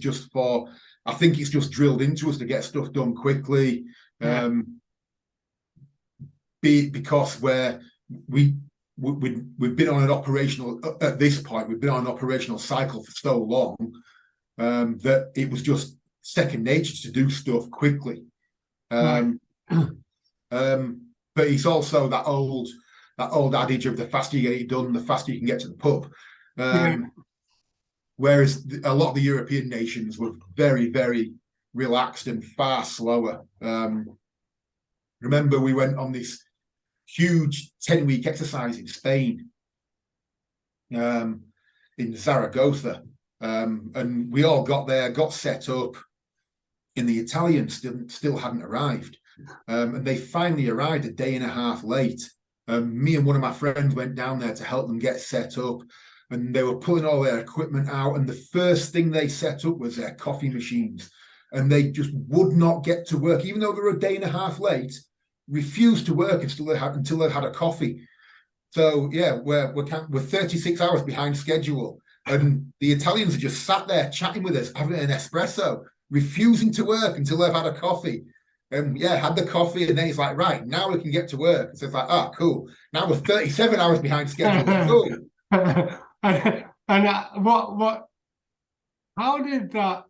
I think it's just drilled into us to get stuff done quickly. Because we've been on an operational, at this point, we've been on an operational cycle for so long, that it was just second nature to do stuff quickly. But it's also that old adage of the faster you get it done, the faster you can get to the pub. Whereas a lot of the European nations were very, very relaxed and far slower. Remember, we went on this huge 10-week exercise in Spain, in Zaragoza, and we all got there, got set up, and the Italians still hadn't arrived, and they finally arrived a day and a half late. Me and one of my friends went down there to help them get set up, and they were pulling all their equipment out, and the first thing they set up was their coffee machines, and they just would not get to work, even though they were a day and a half late. Refused to work until they had a coffee. So yeah, we're 36 hours behind schedule, and the Italians are just sat there chatting with us, having an espresso, refusing to work until they've had a coffee. And had the coffee, and then it's like, right, now we can get to work. So it's like, oh, cool. Now we're 37 hours behind schedule. Cool. And what? How did that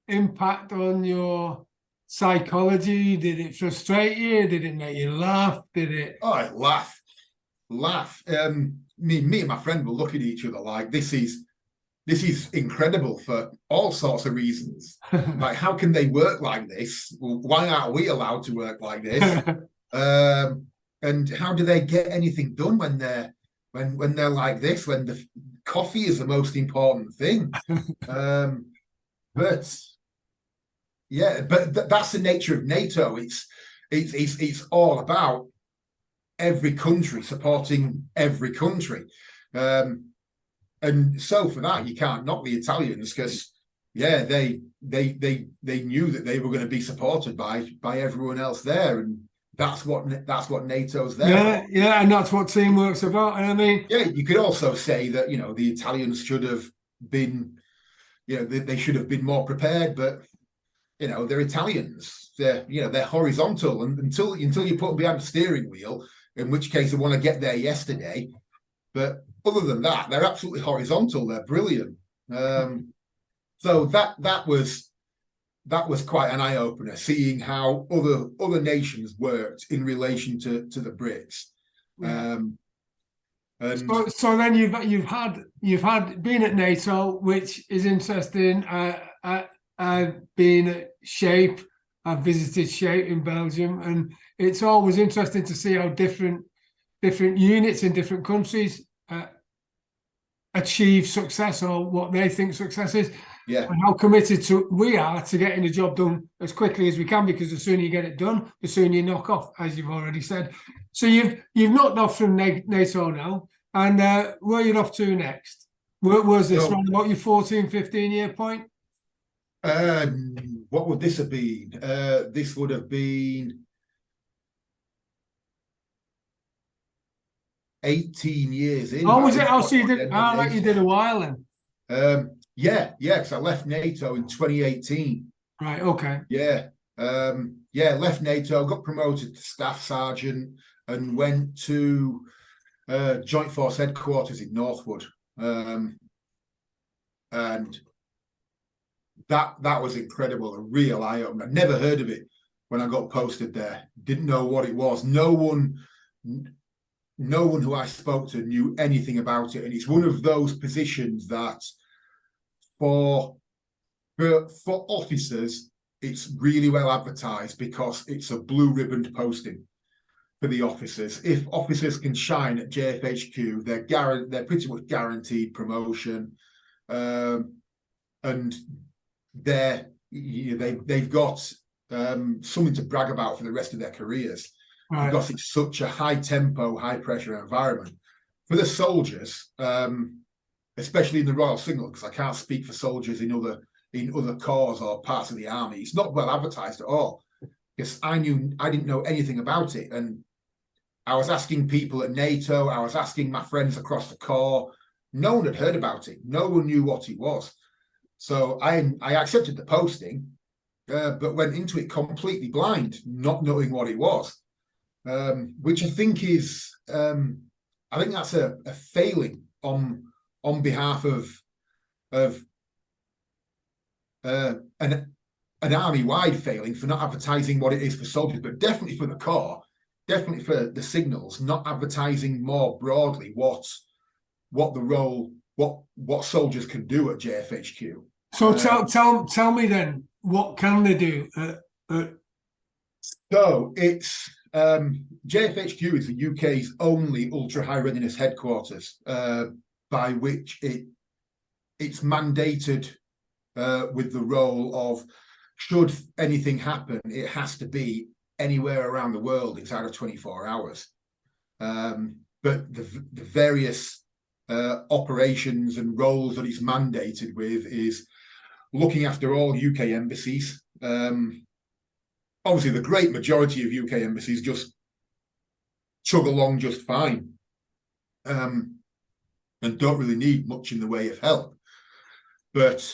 impact on your psychology? Did it frustrate you? Did it make you laugh? Did it? Oh, laugh. Me and my friend will look at each other like this is incredible for all sorts of reasons. Like, how can they work like this? Well, why aren't we allowed to work like this? And how do they get anything done when they're like this? When the coffee is the most important thing. But that's the nature of NATO. It's all about every country supporting every country, and so for that you can't knock the Italians, because they knew that they were going to be supported by everyone else there, and that's what NATO's there for. Yeah, and that's what teamwork's about. And I mean, you could also say that the Italians should have been, they should have been more prepared, but they're Italians. They're horizontal, and until you put them behind the steering wheel, in which case they want to get there yesterday. But other than that, they're absolutely horizontal. They're brilliant. So that was quite an eye opener, seeing how other nations worked in relation to the Brits. And so then you've had been at NATO, which is interesting. Being at Shape, I've visited Shape in Belgium, and it's always interesting to see how different units in different countries achieve success, or what they think success is, and how committed we are to getting the job done as quickly as we can, because the sooner you get it done, the sooner you knock off, as you've already said. So you've knocked off from NATO now, and where are you off to next? Where was this? Around about your 14, 15-year point? What would this have been? This would have been 18 years in. Oh, was it? Oh, so you did. You did a while then. Because I left NATO in 2018. Right. Okay. Left NATO, got promoted to staff sergeant, and went to Joint Force headquarters in Northwood. And that was incredible, a real eye opener. I'd never heard of it when I got posted there. Didn't know what it was. No one who I spoke to knew anything about it. And it's one of those positions that for officers, it's really well advertised because it's a blue ribbon posting. for the officers. If officers can shine at JFHQ, they're pretty much guaranteed promotion, and they've got something to brag about for the rest of their careers, Right. because it's such a high tempo, high pressure environment. For the soldiers, especially in the Royal Signal, because I can't speak for soldiers in other corps or parts of the army, it's not well advertised at all. Because I didn't know anything about it, and I was asking people at NATO, I was asking my friends across the corps. No one had heard about it. No one knew what it was. So I accepted the posting, but went into it completely blind, not knowing what it was, which I think is, I think that's a failing on behalf of an army-wide failing for not advertising what it is for soldiers, but definitely for the corps, definitely for the signals, not advertising more broadly what the role, what soldiers can do at JFHQ. So tell me then, what can they do? So it's JFHQ is the UK's only ultra high readiness headquarters, by which it's mandated with the role of, should anything happen, it has to be anywhere around the world inside of 24 hours. But the various operations and roles that it's mandated with is looking after all UK embassies. Obviously, the great majority of UK embassies just chug along just fine, and don't really need much in the way of help. But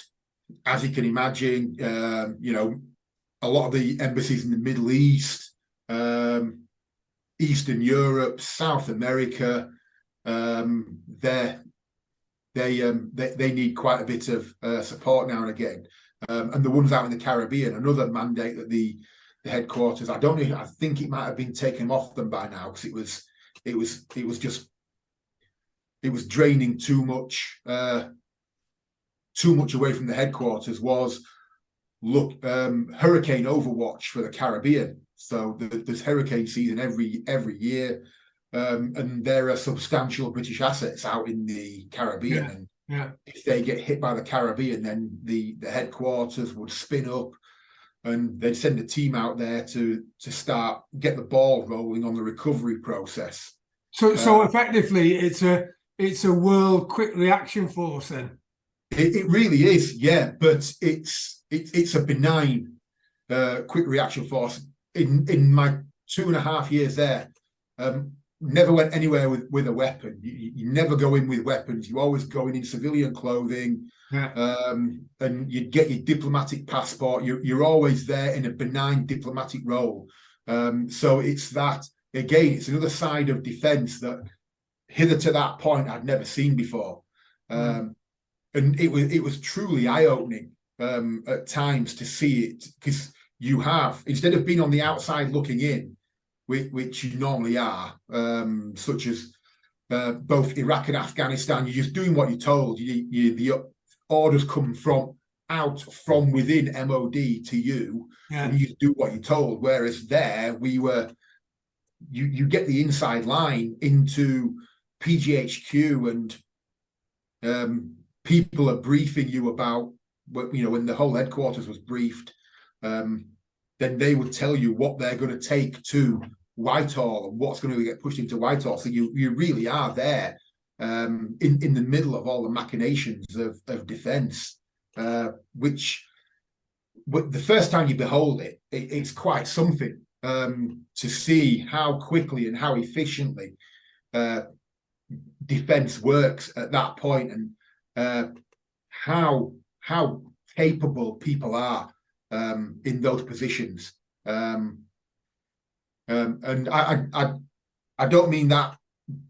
as you can imagine, a lot of the embassies in the Middle East, Eastern Europe, South America, they need quite a bit of support now and again. And the ones out in the Caribbean, another mandate that the headquarters, I don't know, I think it might have been taken off them by now, because it was draining too much away from the headquarters, was hurricane overwatch for the Caribbean. So there's hurricane season every year, and there are substantial British assets out in the Caribbean. And if they get hit by the Caribbean, then the headquarters would spin up, and they'd send a team out there to get the ball rolling on the recovery process. So effectively, it's a world quick reaction force then. It really is, yeah, but it's a benign quick reaction force. In my 2.5 years there, never went anywhere with a weapon. You never go in with weapons. You always go in civilian clothing, and you get your diplomatic passport. You're always there in a benign diplomatic role. So it's that, again, it's another side of defence that hither to that point I'd never seen before. And it was truly eye-opening at times to see it, because you have, instead of being on the outside looking in, which you normally are, such as both Iraq and Afghanistan, you're just doing what you're told. The orders come from within MOD to you, and you do what you're told. Whereas there, you get the inside line into PGHQ, and people are briefing you about when the whole headquarters was briefed, then they would tell you what they're going to take to Whitehall and what's going to get pushed into Whitehall. So you really are there in the middle of all the machinations of defence, which the first time you behold it's quite something to see how quickly and how efficiently defence works at that point, and how capable people are in those positions. And I don't mean that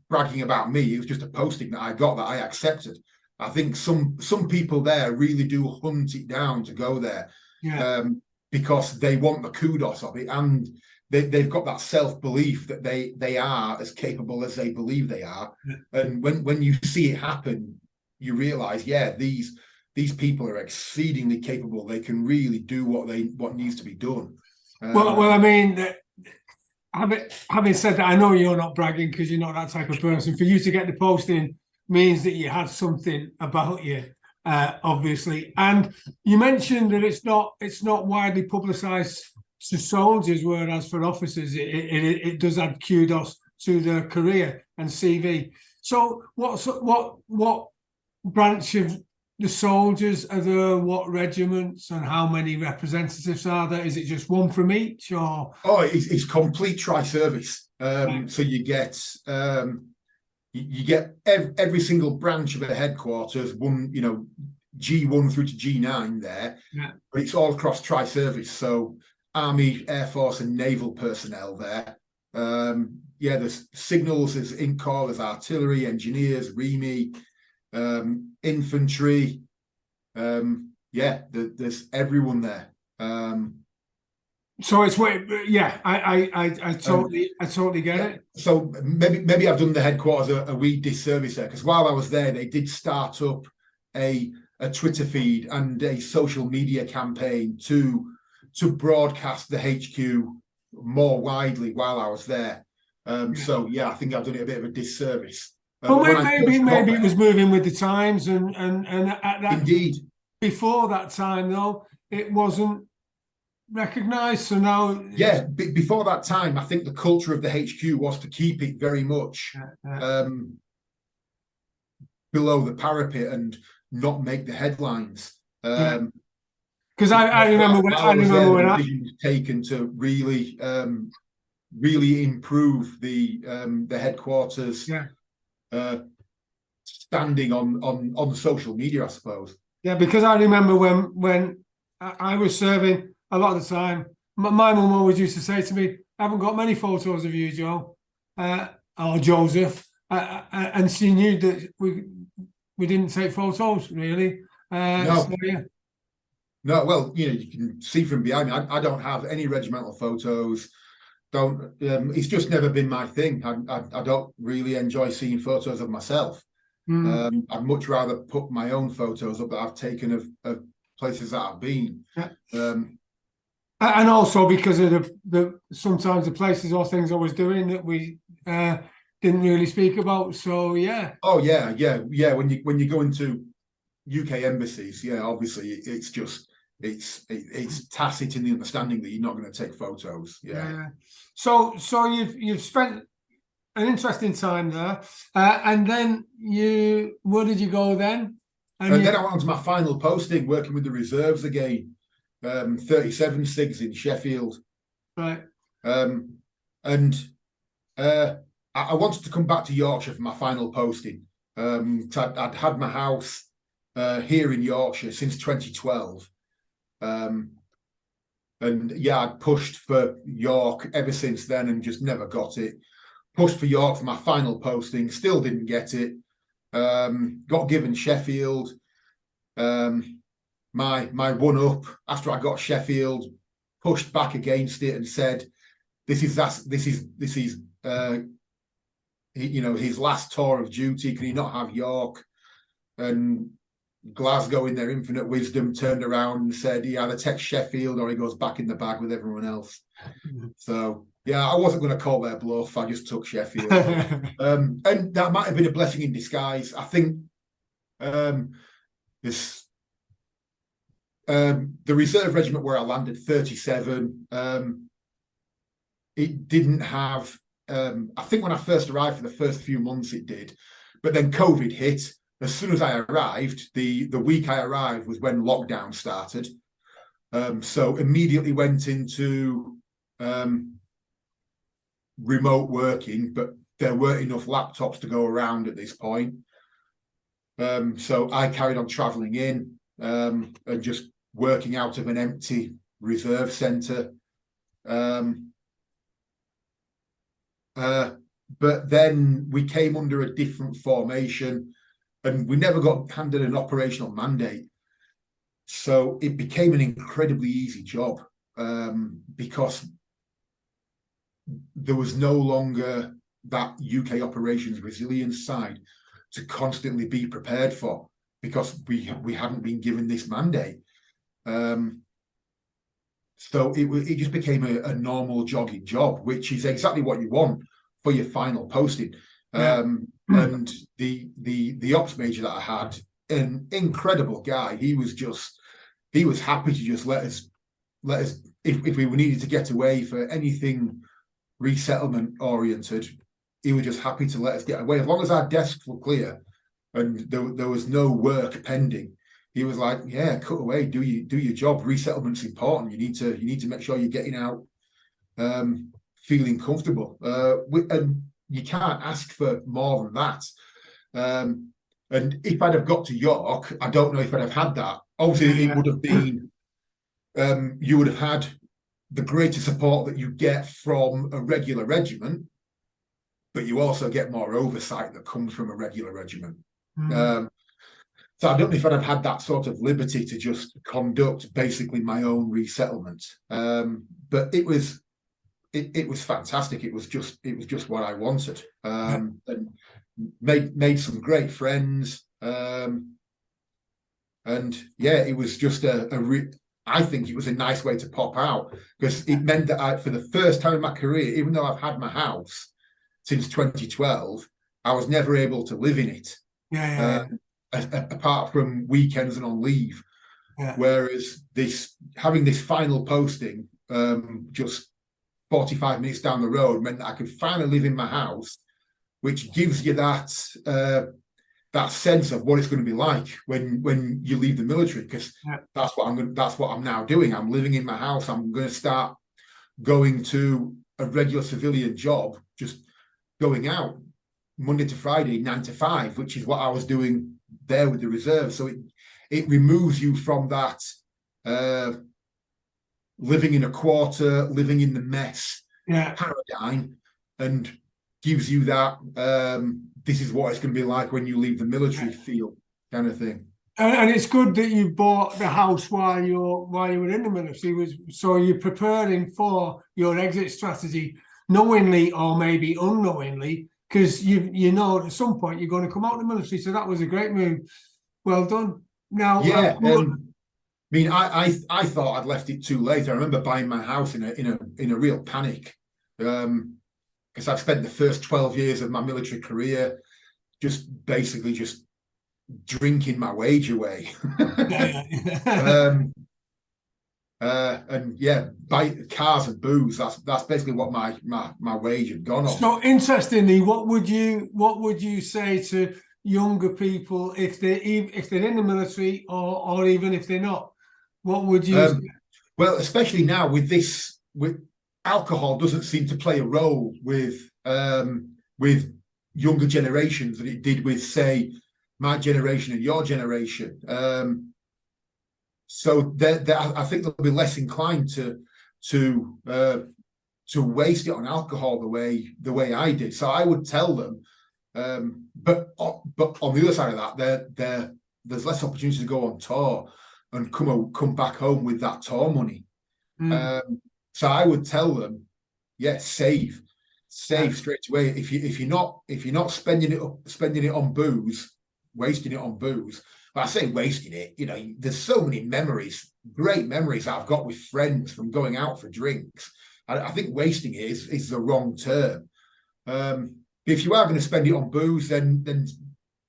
bragging about me. It was just a posting that I got that I accepted. I think some people there really do hunt it down to go there, because they want the kudos of it, and they've got that self-belief that they are as capable as they believe they are. And when you see it happen, you realise, these people are exceedingly capable. They can really do what needs to be done. Well, I mean, having said that, I know you're not bragging because you're not that type of person. For you to get the posting means that you had something about you, obviously. And you mentioned that it's not widely publicised to soldiers, whereas for officers, it does add kudos to their career and CV. So, what branch of the soldiers are there? What regiments and how many representatives are there? Is it just one from each, or? Oh, it's complete tri-service. So you get every single branch of a headquarters, one, G1 through to G9 there, Yeah. but it's all across tri-service. So Army, Air Force, and Naval personnel there. There's signals, there's INCOR, there's artillery, engineers, REME, infantry. There's everyone there. So it's I totally get it. So maybe I've done the headquarters a wee disservice there, because while I was there, they did start up a Twitter feed and a social media campaign to broadcast the HQ more widely while I was there. So I think I've done it a bit of a disservice. Well, maybe it was moving with the times, and at that, indeed, before that time though, it wasn't recognised. So now, before that time, I think the culture of the HQ was to keep it very much below the parapet and not make the headlines. Because I remember when the decision was taken to really improve the headquarters standing on social media, I suppose. Yeah, because I remember when I was serving, a lot of the time, my mum always used to say to me, "I haven't got many photos of you, Joe, or Joseph," and she knew that we didn't take photos really. No. So, yeah. No, well, you can see from behind me, I don't have any regimental photos. It's just never been my thing. I don't really enjoy seeing photos of myself. I'd much rather put my own photos up that I've taken of places that I've been. And also because of the sometimes the places or things I was doing that we didn't really speak about. So yeah. Oh yeah. When you go into UK embassies, obviously it's tacit in the understanding that you're not going to take photos. Yeah. So you've spent an interesting time there, and then where did you go then? And then I went on to my final posting, working with the reserves again, 37 SIGs in Sheffield. Right. I wanted to come back to Yorkshire for my final posting. I'd had my house here in Yorkshire since 2012. I'd pushed for York ever since then and just never got it. Pushed for York for my final posting, still didn't get it. Got given Sheffield. My one up after I got Sheffield, pushed back against it and said, "This is his last tour of duty. Can he not have York?" And Glasgow, in their infinite wisdom, turned around and said he either takes Sheffield or he goes back in the bag with everyone else. So I wasn't going to call their bluff. I just took Sheffield. And that might have been a blessing in disguise. I think the reserve regiment where I landed, 37, it didn't have, I think when I first arrived for the first few months it did, but then COVID hit. As soon as I arrived, the week I arrived was when lockdown started. So immediately went into remote working, but there weren't enough laptops to go around at this point. So I carried on travelling in and just working out of an empty reserve centre. But then we came under a different formation and we never got handed an operational mandate. So it became an incredibly easy job because there was no longer that UK operations resilience side to constantly be prepared for, because we hadn't been given this mandate. So it just became a normal jogging job, which is exactly what you want for your final posting. And the ops major that I had, an incredible guy. He was happy to just let us if we needed to get away for anything resettlement oriented, he was just happy to let us get away as long as our desks were clear and there was no work pending. He was like, yeah, cut away, do your job. Resettlement's important. You need to make sure you're getting out feeling comfortable. And you can't ask for more than that. And if I'd have got to York, I don't know if I'd have had that. Obviously, it would have been, you would have had the greater support that you get from a regular regiment, but you also get more oversight that comes from a regular regiment. So I don't know if I'd have had that sort of liberty to just conduct basically my own resettlement. But it was fantastic. It was just what I wanted. And made some great friends. And yeah, it was just I think it was a nice way to pop out, because it meant that for the first time in my career, even though I've had my house since 2012, I was never able to live in it. Apart from weekends and on leave. Whereas having this final posting just 45 minutes down the road meant that I could finally live in my house, which gives you that sense of what it's going to be like when you leave the military, because that's what I'm now doing. I'm living in my house. I'm going to start going to a regular civilian job, just going out Monday to Friday, 9 to 5, which is what I was doing there with the reserve. So it removes you from that living in a quarter, living in the mess paradigm, and gives you that this is what it's going to be like when you leave the military feel kind of thing. And it's good that you bought the house while you were in the military, so you're preparing for your exit strategy, knowingly or maybe unknowingly, because you know at some point you're going to come out of the military. So that was a great move. Well done. Now, I mean, I thought I'd left it too late. I remember buying my house in a real panic, because I've spent the first 12 years of my military career just basically just drinking my wage away. And buy cars and booze. That's basically what my wage had gone on. So interestingly, what would you say to younger people if they're in the military or even if they're not? What would you say? Well, especially now with alcohol doesn't seem to play a role with younger generations that it did with, say, my generation and your generation. So I think they'll be less inclined to waste it on alcohol the way I did. So I would tell them, but on the other side of that, there's less opportunity to go on tour and come back home with that tour money. So I would tell them, save straight away. If you're not spending it on booze, wasting it on booze. But I say wasting it, there's so many memories, great memories I've got with friends from going out for drinks. I think wasting it is the wrong term. If you are going to spend it on booze, then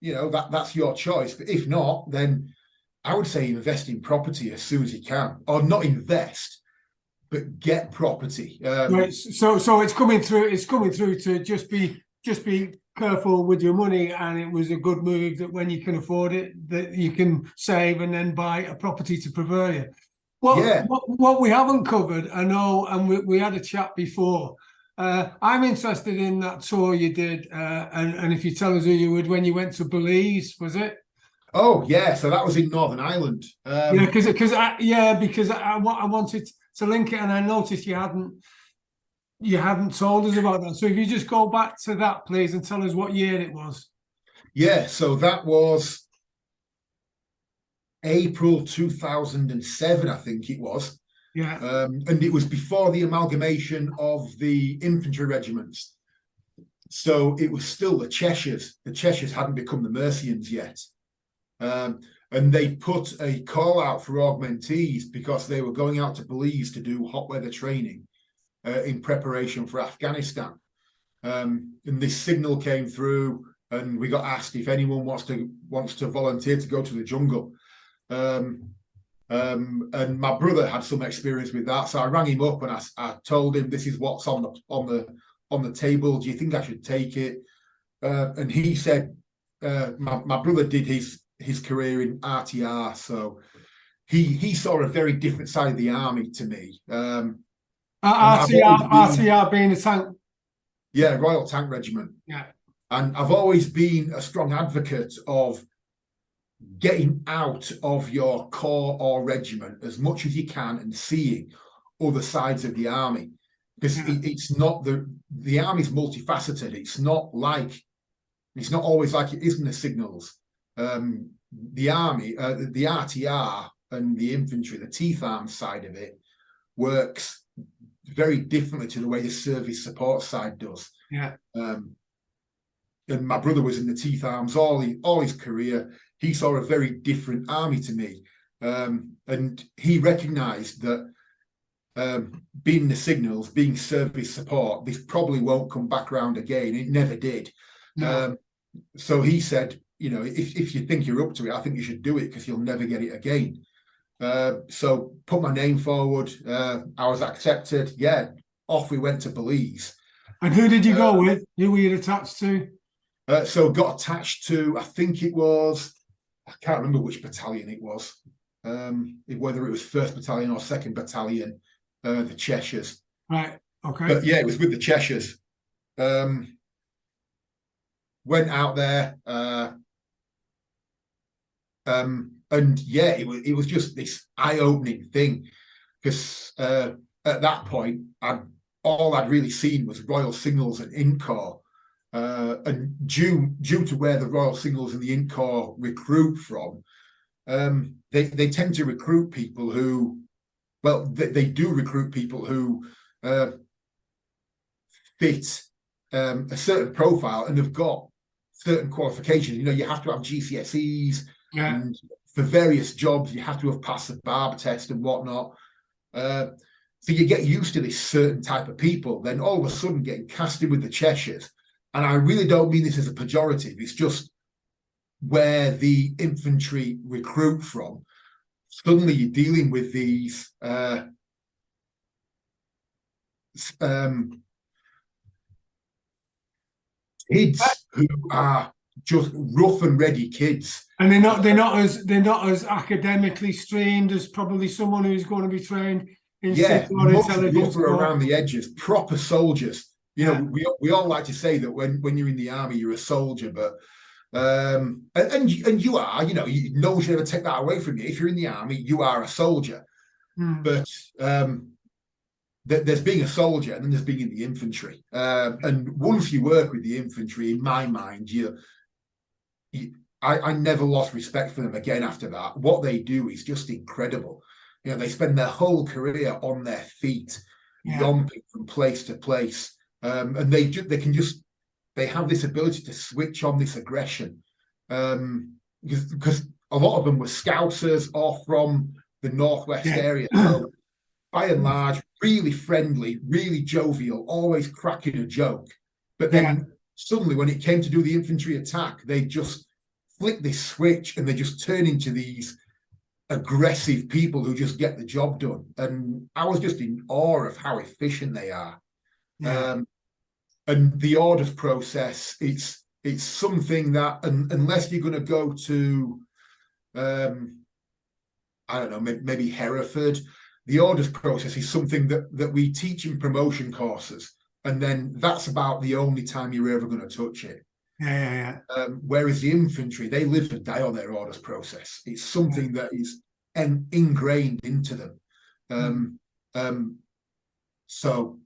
that's your choice. But if not, then I would say invest in property as soon as you can, or not invest, but get property. Right. So it's coming through to just be careful with your money, and it was a good move that when you can afford it, that you can save and then buy a property to prepare you. What we haven't covered, I know, and we had a chat before. I'm interested in that tour you did, and if you tell us who you would when you went to Belize, was it? Oh yeah, so that was in Northern Ireland. Because I wanted to link it, and I noticed you hadn't told us about that. So if you just go back to that, please, and tell us what year it was. Yeah, so that was April 2007, I think it was. Yeah. And it was before the amalgamation of the infantry regiments. So it was still the Cheshires. The Cheshires hadn't become the Mercians yet. And and they put a call out for augmentees because they were going out to Belize to do hot weather training in preparation for Afghanistan. And this signal came through, and we got asked if anyone wants to volunteer to go to the jungle. And my brother had some experience with that, so I rang him up and I told him, this is what's on the table. Do you think I should take it? And he said, my brother did his career in RTR, so he saw a very different side of the army to me. RTR being a tank. Yeah, Royal Tank Regiment. Yeah. And I've always been a strong advocate of getting out of your corps or regiment as much as you can and seeing other sides of the army. Because it's not the army's multifaceted. It's not always like it is in the signals. The army, the RTR and the infantry, the teeth arms side of it works very differently to the way the service support side does. Yeah. And my brother was in the teeth arms all his career. He saw a very different army to me. And he recognised that being the signals, being service support, this probably won't come back around again. It never did. No. So he said, if you think you're up to it, I think you should do it because you'll never get it again. So put my name forward. I was accepted. Yeah, off we went to Belize. And who did you go with? Who were you attached to? So got attached to, I think it was, I can't remember which battalion it was, whether it was 1st Battalion or 2nd Battalion, the Cheshires. Right, okay. But yeah, it was with the Cheshires. Went out there, and yeah, it was just this eye-opening thing, because at that point, all I'd really seen was Royal Signals and Int Corps. And due to where the Royal Signals and the Int Corps recruit from, they tend to recruit people who, well, they do recruit people who fit a certain profile and have got certain qualifications. You have to have GCSEs, and for various jobs, you have to have passed the barb test and whatnot. So you get used to this certain type of people, then all of a sudden getting cast in with the Cheshires. And I really don't mean this as a pejorative. It's just where the infantry recruit from. Suddenly you're dealing with these kids who are just rough and ready kids. And they're not as academically strained as probably someone who's going to be trained in much rougher around the edges, proper soldiers. We all like to say that when you're in the army, you're a soldier, but and you are, no one should ever take that away from you. If you're in the army, you are a soldier. But there's being a soldier, and then there's being in the infantry. And once you work with the infantry, in my mind, I never lost respect for them again after that. What they do is just incredible. They spend their whole career on their feet, yomping from place to place. And they have this ability to switch on this aggression, because a lot of them were Scousers or from the Northwest area. So by and large, really friendly, really jovial, always cracking a joke. But then suddenly when it came to do the infantry attack, they just flick this switch and they just turn into these aggressive people who just get the job done. And I was just in awe of how efficient they are. And the orders process, it's something that, unless you're going to go to, I don't know, maybe Hereford, the orders process is something that we teach in promotion courses. And then that's about the only time you're ever going to touch it. Whereas the infantry, they live and die on their orders process. It's something that is ingrained into them. So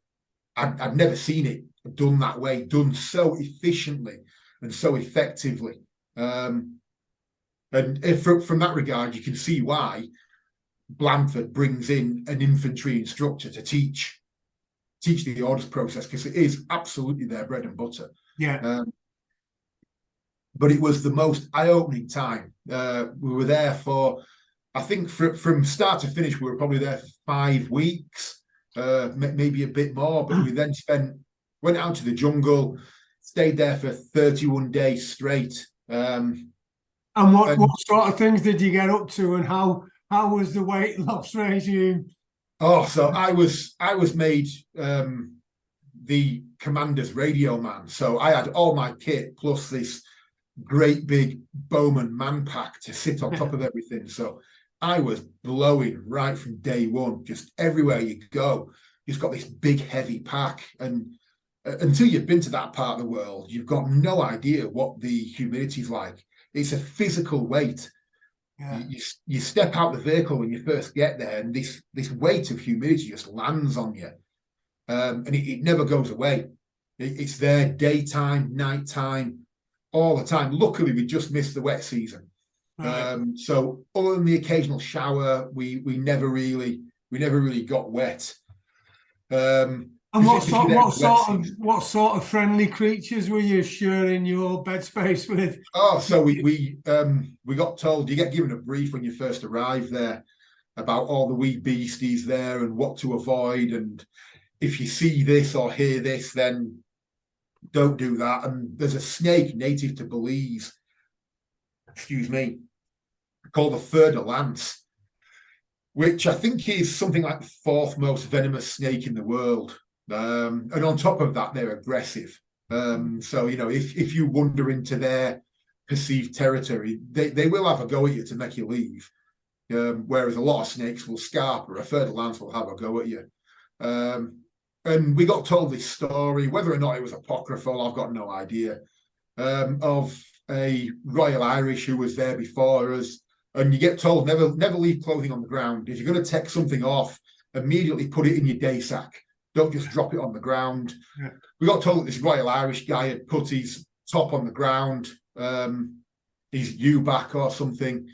I've never seen it done that way, done so efficiently and so effectively. And from that regard, you can see why Blandford brings in an infantry instructor to teach the orders process, because it is absolutely their bread and butter. but it was the most eye-opening time. We were there for, I think, from start to finish, we were probably there for 5 weeks, maybe a bit more. But we then went out to the jungle, stayed there for 31 days straight. And what sort of things did you get up to, and how was the weight loss regime? Oh, so I was made the commander's radio man. So I had all my kit plus this great big Bowman man pack to sit on top of everything. So I was blowing right from day one. Just everywhere you go, you've got this big heavy pack, and until you've been to that part of the world, you've got no idea what the humidity's like. It's a physical weight. Yeah. You step out the vehicle when you first get there, and this weight of humidity just lands on you, and it never goes away. It's there daytime, nighttime, all the time. Luckily, we just missed the wet season, right. So other than the occasional shower, we never really got wet. And what sort of friendly creatures were you sharing your bed space with? Oh, so we got told, you get given a brief when you first arrive there about all the wee beasties there and what to avoid, and if you see this or hear this, then don't do that. And there's a snake native to Belize, called the fer-de-lance, which I think is something like the 4th most venomous snake in the world. And on top of that, they're aggressive. So, if you wander into their perceived territory, they will have a go at you to make you leave. Whereas a lot of snakes will scarp, or a fer-de-lance will have a go at you. And we got told this story, whether or not it was apocryphal, I've got no idea, of a Royal Irish who was there before us. And you get told never leave clothing on the ground. If you're going to take something off, immediately put it in your day sack. Don't just drop it on the ground. Yeah. We got told that this Royal Irish guy had put his top on the ground, his U-back or something,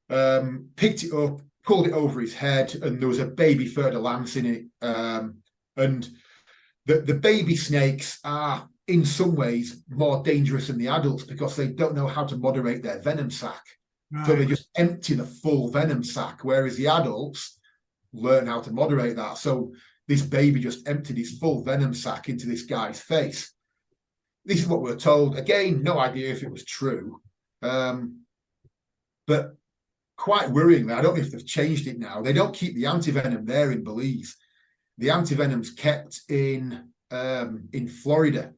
picked it up, pulled it over his head, and there was a baby fer-de-lance in it. And the baby snakes are, in some ways, more dangerous than the adults because they don't know how to moderate their venom sac. Right. So they just empty the full venom sac, whereas the adults learn how to moderate that. So this baby just emptied his full venom sac into this guy's face. This is what we're told. Again, no idea if it was true. But quite worryingly, I don't know if they've changed it now. They don't keep the antivenom there in Belize. The antivenom's kept in Florida.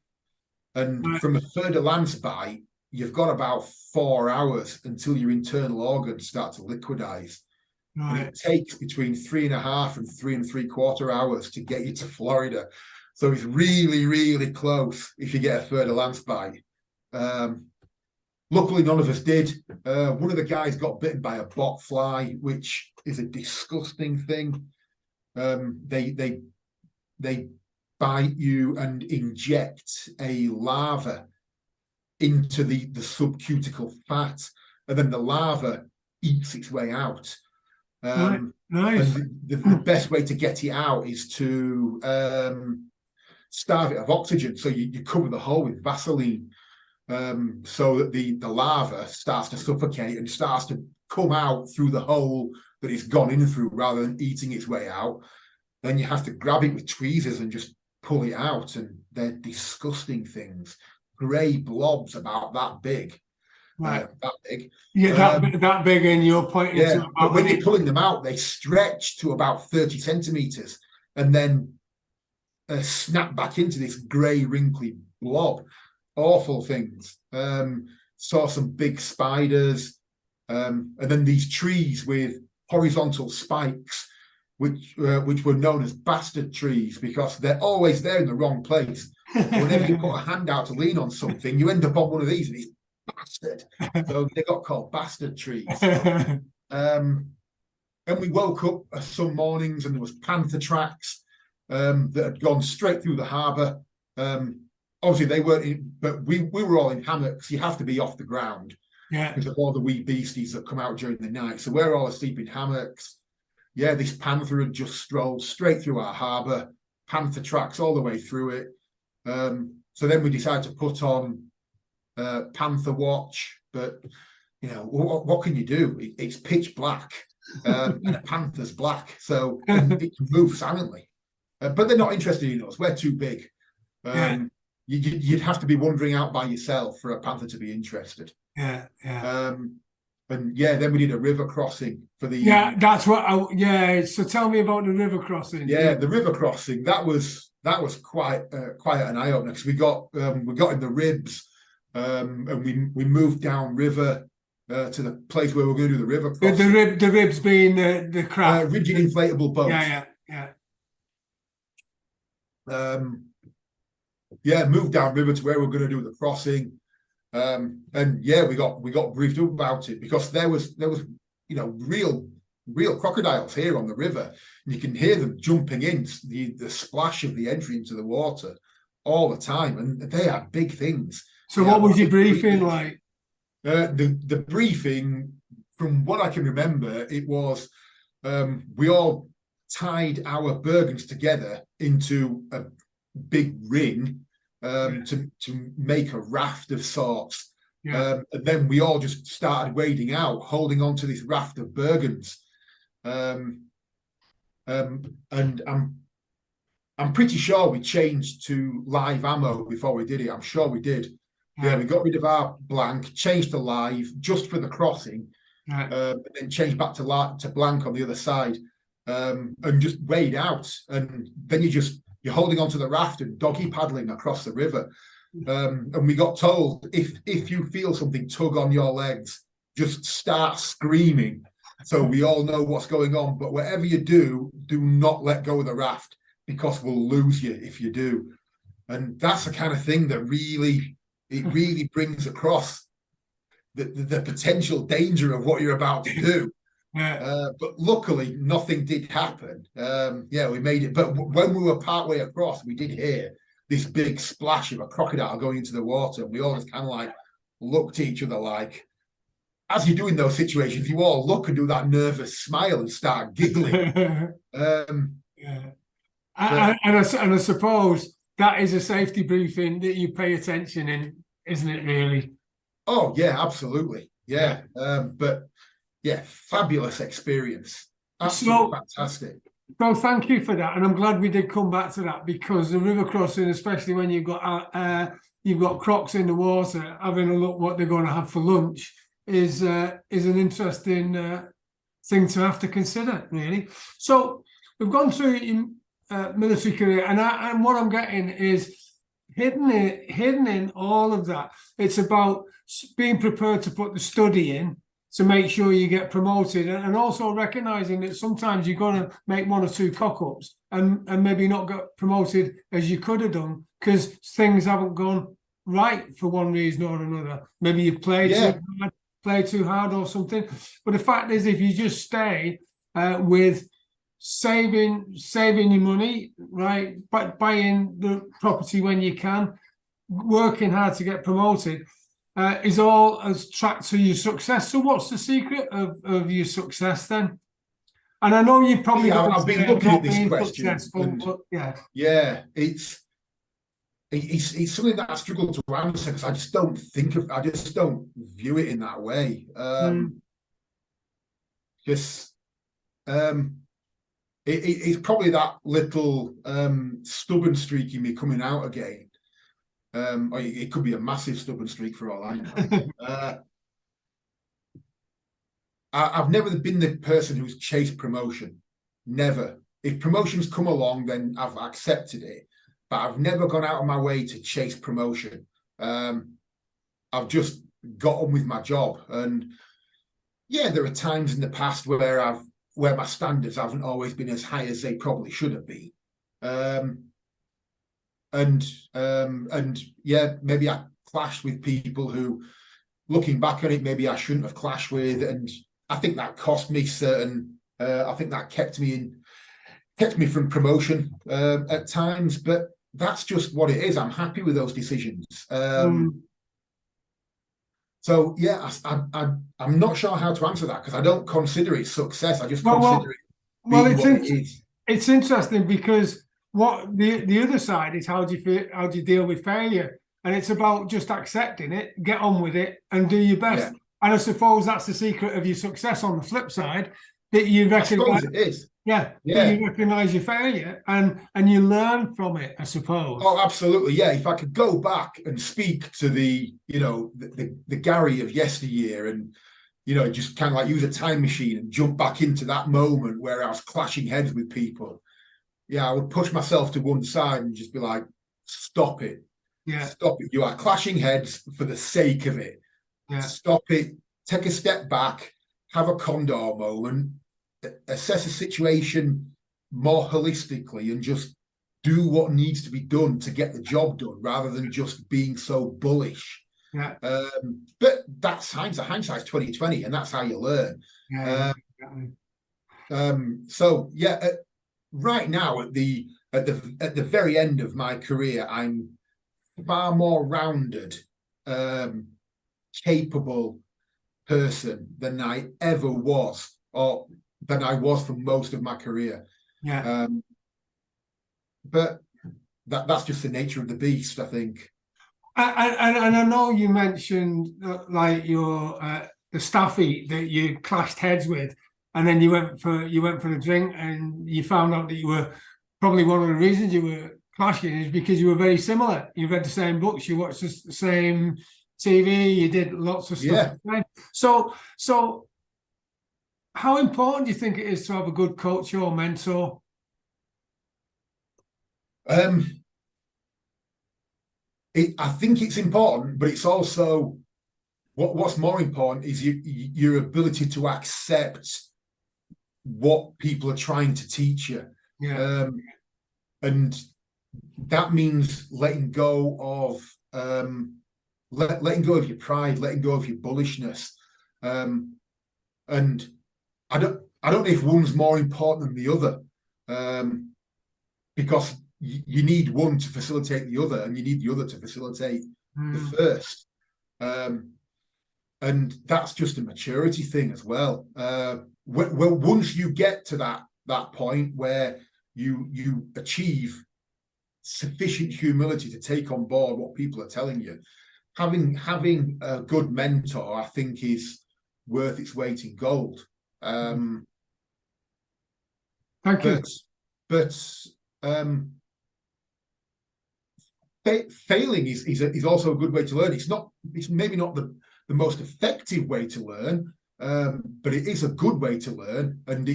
And right. From a fer-de-lance bite, you've got about 4 hours until your internal organs start to liquidize. Right. And it takes between 3.5 and 3 3/4 hours to get you to Florida. So it's really, really close if you get a fer-de-lance bite. Luckily, none of us did. One of the guys got bitten by a bot fly, which is a disgusting thing. They bite you and inject a larva into the subcuticle fat, and then the larva eats its way out. Right. Nice. And the best way to get it out is to starve it of oxygen. So you cover the hole with Vaseline, so that the larva starts to suffocate and starts to come out through the hole that it's gone in through rather than eating its way out. Then you have to grab it with tweezers and just pull it out, and they're disgusting things. Grey blobs about that big. Right. That big. Yeah, that big, and you're pointing to about but when you're pulling them out, they stretch to about 30 centimeters and then snap back into this grey, wrinkly blob. Awful things. Saw some big spiders, and then these trees with horizontal spikes, which were known as bastard trees because they're always there in the wrong place. Whenever you put a hand out to lean on something, you end up on one of these, and it's bastard. So they got called bastard trees. And we woke up some mornings and there was panther tracks that had gone straight through the harbour. Obviously they weren't in, but we were all in hammocks. You have to be off the ground, because of all the wee beasties that come out during the night. So we're all asleep in hammocks. Yeah, this panther had just strolled straight through our harbour, panther tracks all the way through it. So then we decided to put on panther watch, but what can you do? It's pitch black, and a panther's black, so and it can move silently. But they're not interested in us. We're too big. You'd have to be wandering out by yourself for a panther to be interested. Yeah. And then we did a river crossing for the that's what so tell me about the river crossing. The river crossing, that was quite an eye-opener, because we got in the ribs, and we moved down river to the place where we're going to do the river crossing. The ribs being the craft, rigid inflatable boat. Moved down river to where we're going to do the crossing. We got briefed up about it, because there was real crocodiles here on the river, and you can hear them jumping in, the splash of the entry into the water all the time, and they are big things. So what was your briefing like? The briefing, from what I can remember, it was we all tied our Bergens together into a big ring to make a raft of sorts. And then we all just started wading out, holding on to this raft of Bergens. And I'm pretty sure we changed to live ammo before we did it. I'm sure we did. We got rid of our blank, changed to live just for the crossing, and then changed back to blank on the other side, and just wade out. And then you're holding onto the raft and doggy paddling across the river. And we got told, if you feel something tug on your legs, just start screaming, so we all know what's going on. But whatever you do not let go of the raft, because we'll lose you if you do. And that's the kind of thing that really brings across the potential danger of what you're about to do. But luckily, nothing did happen. We made it. But when we were partway across, we did hear this big splash of a crocodile going into the water. And we all just kind of like looked at each other, like, as you do in those situations, you all look and do that nervous smile and start giggling. I suppose that is a safety briefing that you pay attention in, isn't it, really? Oh, yeah, absolutely. Yeah. Fabulous experience. Absolutely fantastic. So thank you for that. And I'm glad we did come back to that, because the river crossing, especially when you've got crocs in the water, having a look what they're going to have for lunch is an interesting thing to have to consider, really. So we've gone through your military career, and what I'm getting is hidden in all of that. It's about being prepared to put the study in to make sure you get promoted, and also recognizing that sometimes you're going to make one or two cock-ups and maybe not get promoted as you could have done, because things haven't gone right for one reason or another. Maybe you've played too hard or something. But the fact is, if you just stay with saving your money, right, but buying the property when you can, working hard to get promoted, is all as track to your success. So what's the secret of your success then? And I know you've probably I've been looking at this question, it's something that I struggle to answer, because I just don't view it in that way. It's probably that little stubborn streak in me coming out again. It could be a massive stubborn streak for all I know. I've never been the person who's chased promotion. Never. If promotions come along, then I've accepted it. But I've never gone out of my way to chase promotion. I've just got on with my job. And there are times in the past where my standards haven't always been as high as they probably should have been. Maybe I clashed with people who, looking back on it, maybe I shouldn't have clashed with, and I think that cost me certain. I think that kept me from promotion at times, but that's just what it is. I'm happy with those decisions. So I'm not sure how to answer that, because I don't consider it success. I just consider it being what it is. It's interesting, because what the other side is, how do you deal with failure? and it's about just accepting it, get on with it, and do your best. Yeah. And I suppose that's the secret of your success. On the flip side, that you I suppose recognize, it is. that Yeah. you recognize your failure and you learn from it. I suppose. Oh, absolutely. Yeah. If I could go back and speak to the Gary of yesteryear, and just kind of like use a time machine and jump back into that moment where I was clashing heads with people. Yeah, I would push myself to one side and just be like, stop it. Yeah. Stop it. You are clashing heads for the sake of it. Yeah. Stop it. Take a step back, have a condor moment, assess a situation more holistically, and just do what needs to be done to get the job done, rather than just being so bullish. Yeah. But that's hindsight. Hindsight's 2020, and that's how you learn. Yeah. So yeah, right now at the very end of my career, I'm far more rounded, capable person than I ever was, or than I was for most of my career. Yeah. But that's just the nature of the beast, I think. And I know you mentioned like your the staffy that you clashed heads with, and then you went for a drink, and you found out that you were probably one of the reasons you were clashing is because you were very similar. You read the same books, you watched the same TV, you did lots of stuff. Yeah. So how important do you think it is to have a good coach or mentor? I think it's important, but it's also what's more important is your ability to accept what people are trying to teach you. Yeah. And that means letting go of letting go of your pride, letting go of your bullishness. And I don't know if one's more important than the other, because you need one to facilitate the other, and you need the other to facilitate the first. And that's just a maturity thing as well. Well, once you get to that point where you achieve sufficient humility to take on board what people are telling you, having a good mentor, I think, is worth its weight in gold. Thank you. But failing is also a good way to learn. It's maybe not the most effective way to learn, but it is a good way to learn, and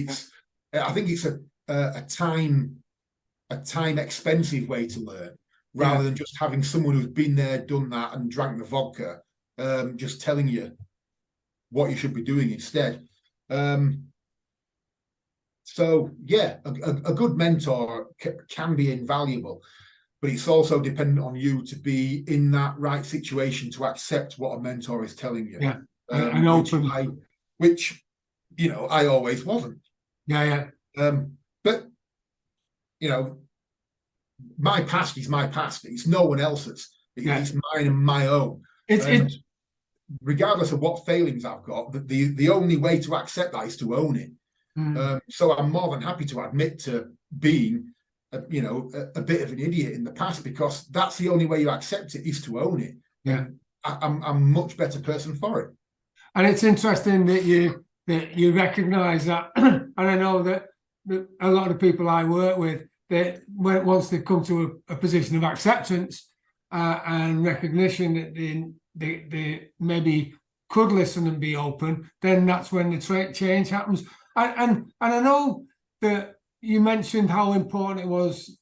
I think it's a time expensive way to learn, rather than just having someone who's been there, done that, and drank the vodka, just telling you what you should be doing instead. So yeah, a good mentor can be invaluable, but it's also dependent on you to be in that right situation to accept what a mentor is telling you. Yeah, and open. Which I always wasn't. Yeah. But my past is my past. It's no one else's. It's mine and my own. Regardless of what failings I've got, the only way to accept that is to own it. So I'm more than happy to admit to being a bit of an idiot in the past, because that's the only way you accept it, is to own it. Yeah. I'm a much better person for it. And it's interesting that you recognize that. And I know that a lot of the people I work with, that once they've come to a position of acceptance and recognition that they maybe could listen and be open, then that's when the change happens. And I know that you mentioned how important it was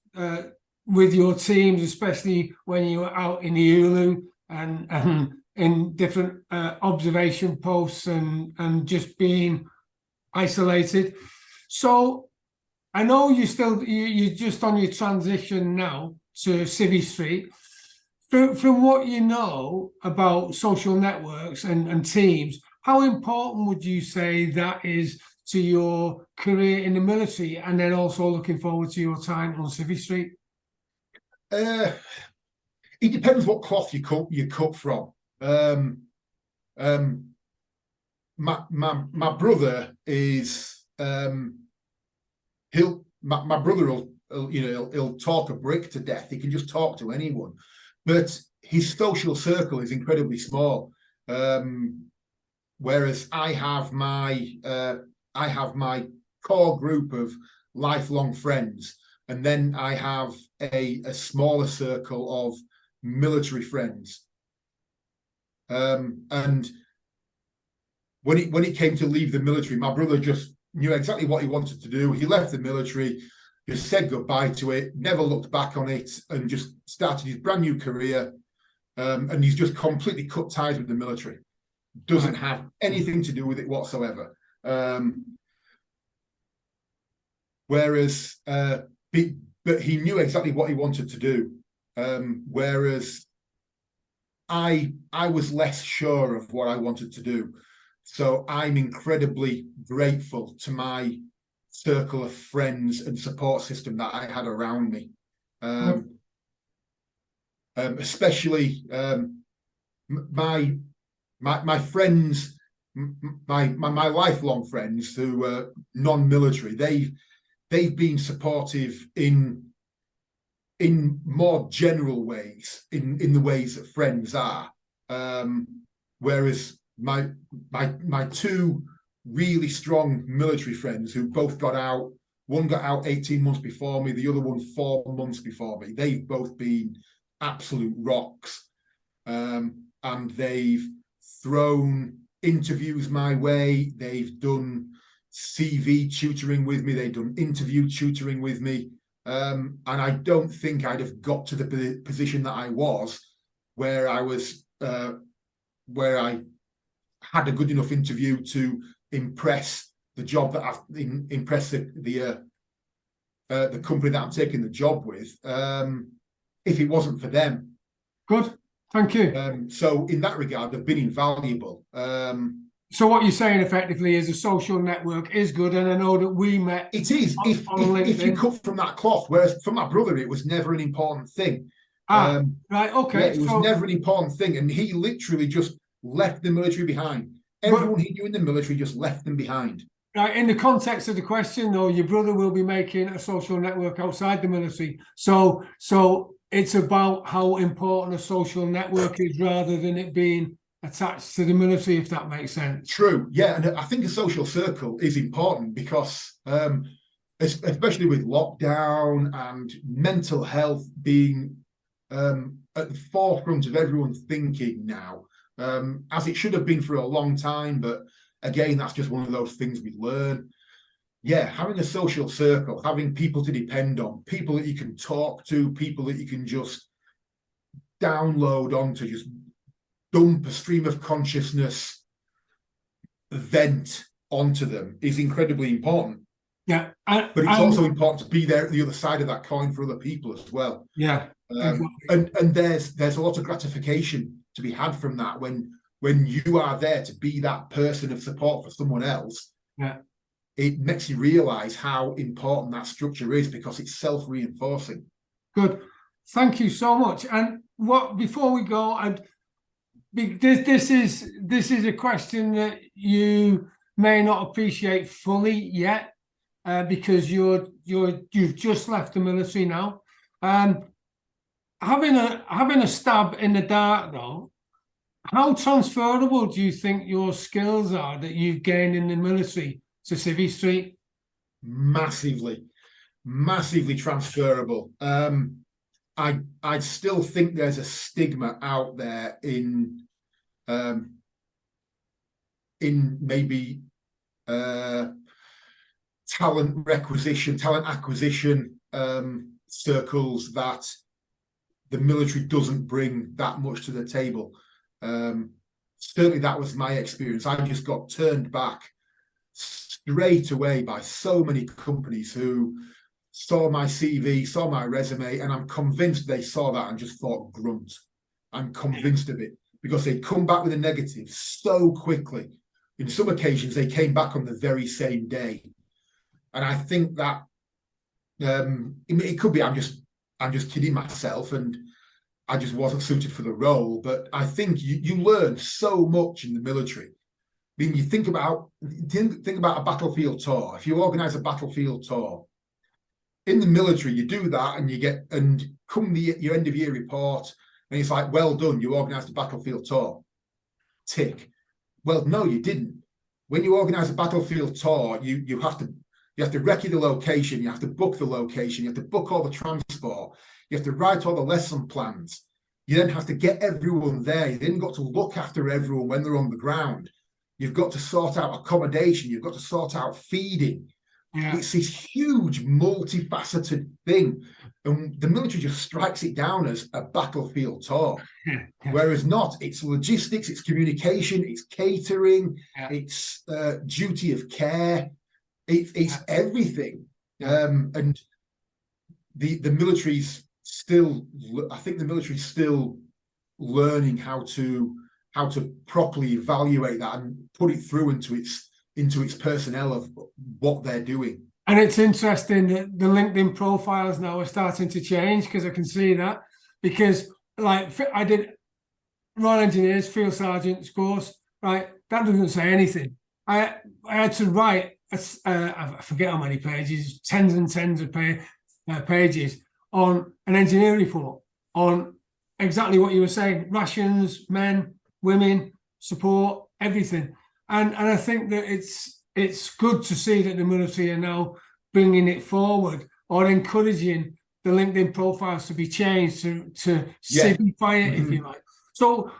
with your teams, especially when you were out in the Ulu and in different observation posts and just being isolated. So I know you're just on your transition now to Civvy Street. From what you know about social networks and teams, how important would you say that is to your career in the military, and then also looking forward to your time on Civvy Street? It depends what cloth you cut from. My brother is my brother will he'll talk a brick to death. He can just talk to anyone. but his social circle is incredibly small. Whereas I have my core group of lifelong friends, and then I have a smaller circle of military friends. And when it came to leave the military, my brother just knew exactly what he wanted to do. He left the military, just said goodbye to it, never looked back on it, and just started his brand new career. And he's just completely cut ties with the military. Doesn't have anything to do with it whatsoever. Whereas, but he knew exactly what he wanted to do. Whereas I was less sure of what I wanted to do. So I'm incredibly grateful to my circle of friends and support system that I had around me. Especially my friends, my lifelong friends who were non-military. They've been supportive in more general ways, in the ways that friends are. Whereas my two really strong military friends who both got out, one got out 18 months before me, the other one 4 months before me. They've both been absolute rocks. And they've thrown interviews my way. They've done CV tutoring with me. They've done interview tutoring with me. And I don't think I'd have got to the position that I was, where I was, where I had a good enough interview to impress the job that I've impressed the company that I'm taking the job with. If it wasn't for them. Good, thank you. So in that regard, they've been invaluable. So what you're saying effectively is a social network is good, and I know that we met. It is if you cut from that cloth. Whereas for my brother, it was never an important thing. Right, okay. Yeah, it was never an important thing, and he literally just left the military behind. Everyone he knew in the military just left them behind. Right, in the context of the question, though, your brother will be making a social network outside the military. So it's about how important a social network is rather than it being attached to the military, if that makes sense. True, yeah, and I think a social circle is important because, especially with lockdown and mental health being at the forefront of everyone's thinking now, as it should have been for a long time, but again, that's just one of those things we learn. Yeah, having a social circle, having people to depend on, people that you can talk to, people that you can just download onto, just dump a stream of consciousness, vent onto them is incredibly important. Yeah. But it's also important to be there at the other side of that coin for other people as well. Yeah. Exactly. And there's a lot of gratification to be had from that when you are there to be that person of support for someone else. Yeah. It makes you realize how important that structure is because it's self-reinforcing. Good. Thank you so much. And before we go, this is a question that you may not appreciate fully yet, because you've just left the military now. Having a stab in the dark though, how transferable do you think your skills are that you've gained in the military to Civvy Street? Massively transferable. I still think there's a stigma out there in maybe talent acquisition circles that the military doesn't bring that much to the table. Certainly that was my experience. I just got turned back straight away by so many companies who saw my CV, saw my resume, and I'm convinced they saw that and just thought grunt. I'm convinced of it because they'd come back with a negative so quickly. In some occasions, they came back on the very same day. And I think that it could be I'm just kidding myself and I just wasn't suited for the role. But I think you learn so much in the military. I mean, you think about a battlefield tour. If you organize a battlefield tour in the military, you do that and come your end of year report And it's like, well done, you organised a battlefield tour. Tick. Well, no, you didn't. When you organise a battlefield tour, you have to recce the location, you have to book the location, you have to book all the transport, you have to write all the lesson plans. You then have to get everyone there. You then got to look after everyone when they're on the ground. You've got to sort out accommodation. You've got to sort out feeding. Yeah. It's this huge, multifaceted thing. And the military just strikes it down as a battlefield tour. Yeah. Whereas not, it's logistics, it's communication, it's catering, it's duty of care, it's everything. And the military's still, I think the military's still learning how to properly evaluate that and put it through into its personnel of what they're doing. And it's interesting that the LinkedIn profiles now are starting to change, because I can see that. Because like I did Royal Engineers Field Sergeant's course, right? That doesn't say anything. I had to write I forget how many pages, tens and tens of pages on an engineering report on exactly what you were saying: rations, men, women, support, everything. And I think that it's good to see that the military are now bringing it forward, or encouraging the LinkedIn profiles to be changed to signify it, if you like. So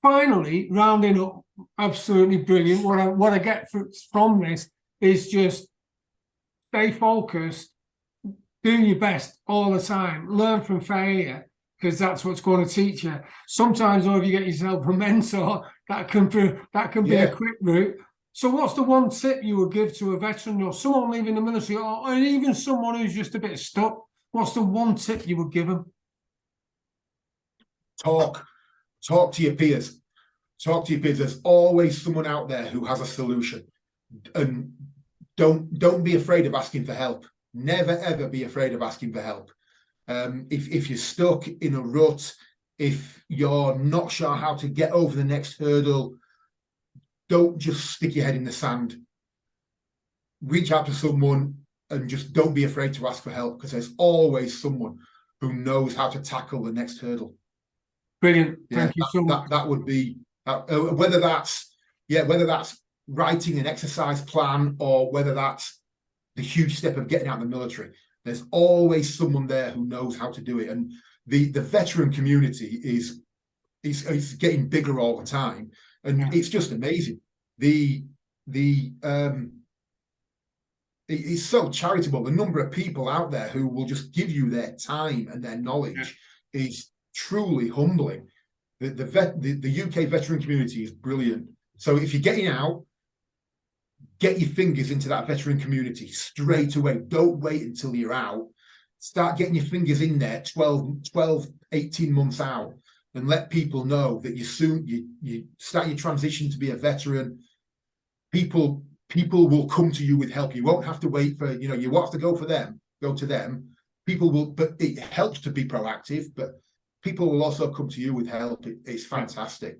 finally, rounding up, absolutely brilliant. What I get from this is just stay focused, do your best all the time, learn from failure, because that's what's going to teach you. Sometimes, if you get yourself a mentor, that can be a quick route. So what's the one tip you would give to a veteran or someone leaving the military, or even someone who's just a bit stuck? What's the one tip you would give them? Talk to your peers. Talk to your peers. There's always someone out there who has a solution. And don't be afraid of asking for help. Never, ever be afraid of asking for help. If you're stuck in a rut, if you're not sure how to get over the next hurdle, don't just stick your head in the sand. Reach out to someone and just don't be afraid to ask for help, because there's always someone who knows how to tackle the next hurdle. Brilliant. Thank you so much. That would be whether that's writing an exercise plan, or whether that's the huge step of getting out of the military. There's always someone there who knows how to do it. And the veteran community is getting bigger all the time. And it's just amazing. It's so charitable. The number of people out there who will just give you their time and their knowledge is truly humbling. The UK veteran community is brilliant. So if you're getting out, get your fingers into that veteran community straight away. Don't wait until you're out. Start getting your fingers in there 12, 18 months out, and let people know that you start your transition to be a veteran. People will come to you with help. You won't have to wait for, you won't have to go to them. People will, but it helps to be proactive, but people will also come to you with help. It's fantastic.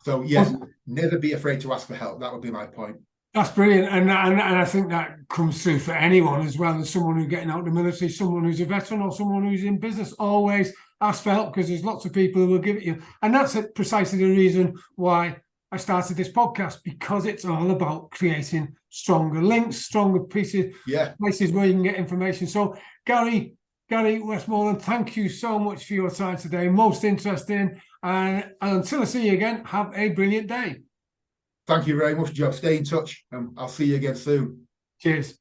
So never be afraid to ask for help. That would be my point. That's brilliant, and I think that comes through for anyone as well as someone who's getting out of the military, someone who's a veteran, or someone who's in business. Always ask for help, because there's lots of people who will give it you, and that's precisely the reason why I started this podcast, because it's all about creating stronger links, stronger places where you can get information. So Gary Westmoreland, thank you so much for your time today. Most interesting, and until I see you again, have a brilliant day. Thank you very much, Joe. Stay in touch, and I'll see you again soon. Cheers.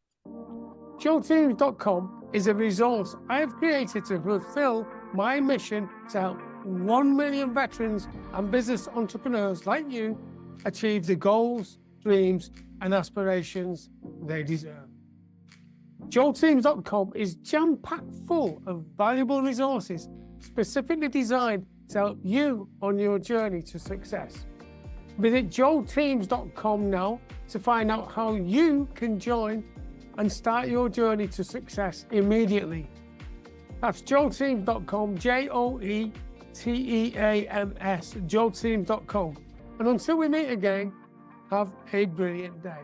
JoeTeams.com is a resource I've created to fulfill my mission to help 1 million veterans and business entrepreneurs like you achieve the goals, dreams, and aspirations they deserve. JoeTeams.com is jam-packed full of valuable resources specifically designed to help you on your journey to success. Visit JoeTeams.com now to find out how you can join and start your journey to success immediately. That's JoeTeams.com, JoeTeams, JoeTeams.com. And until we meet again, have a brilliant day.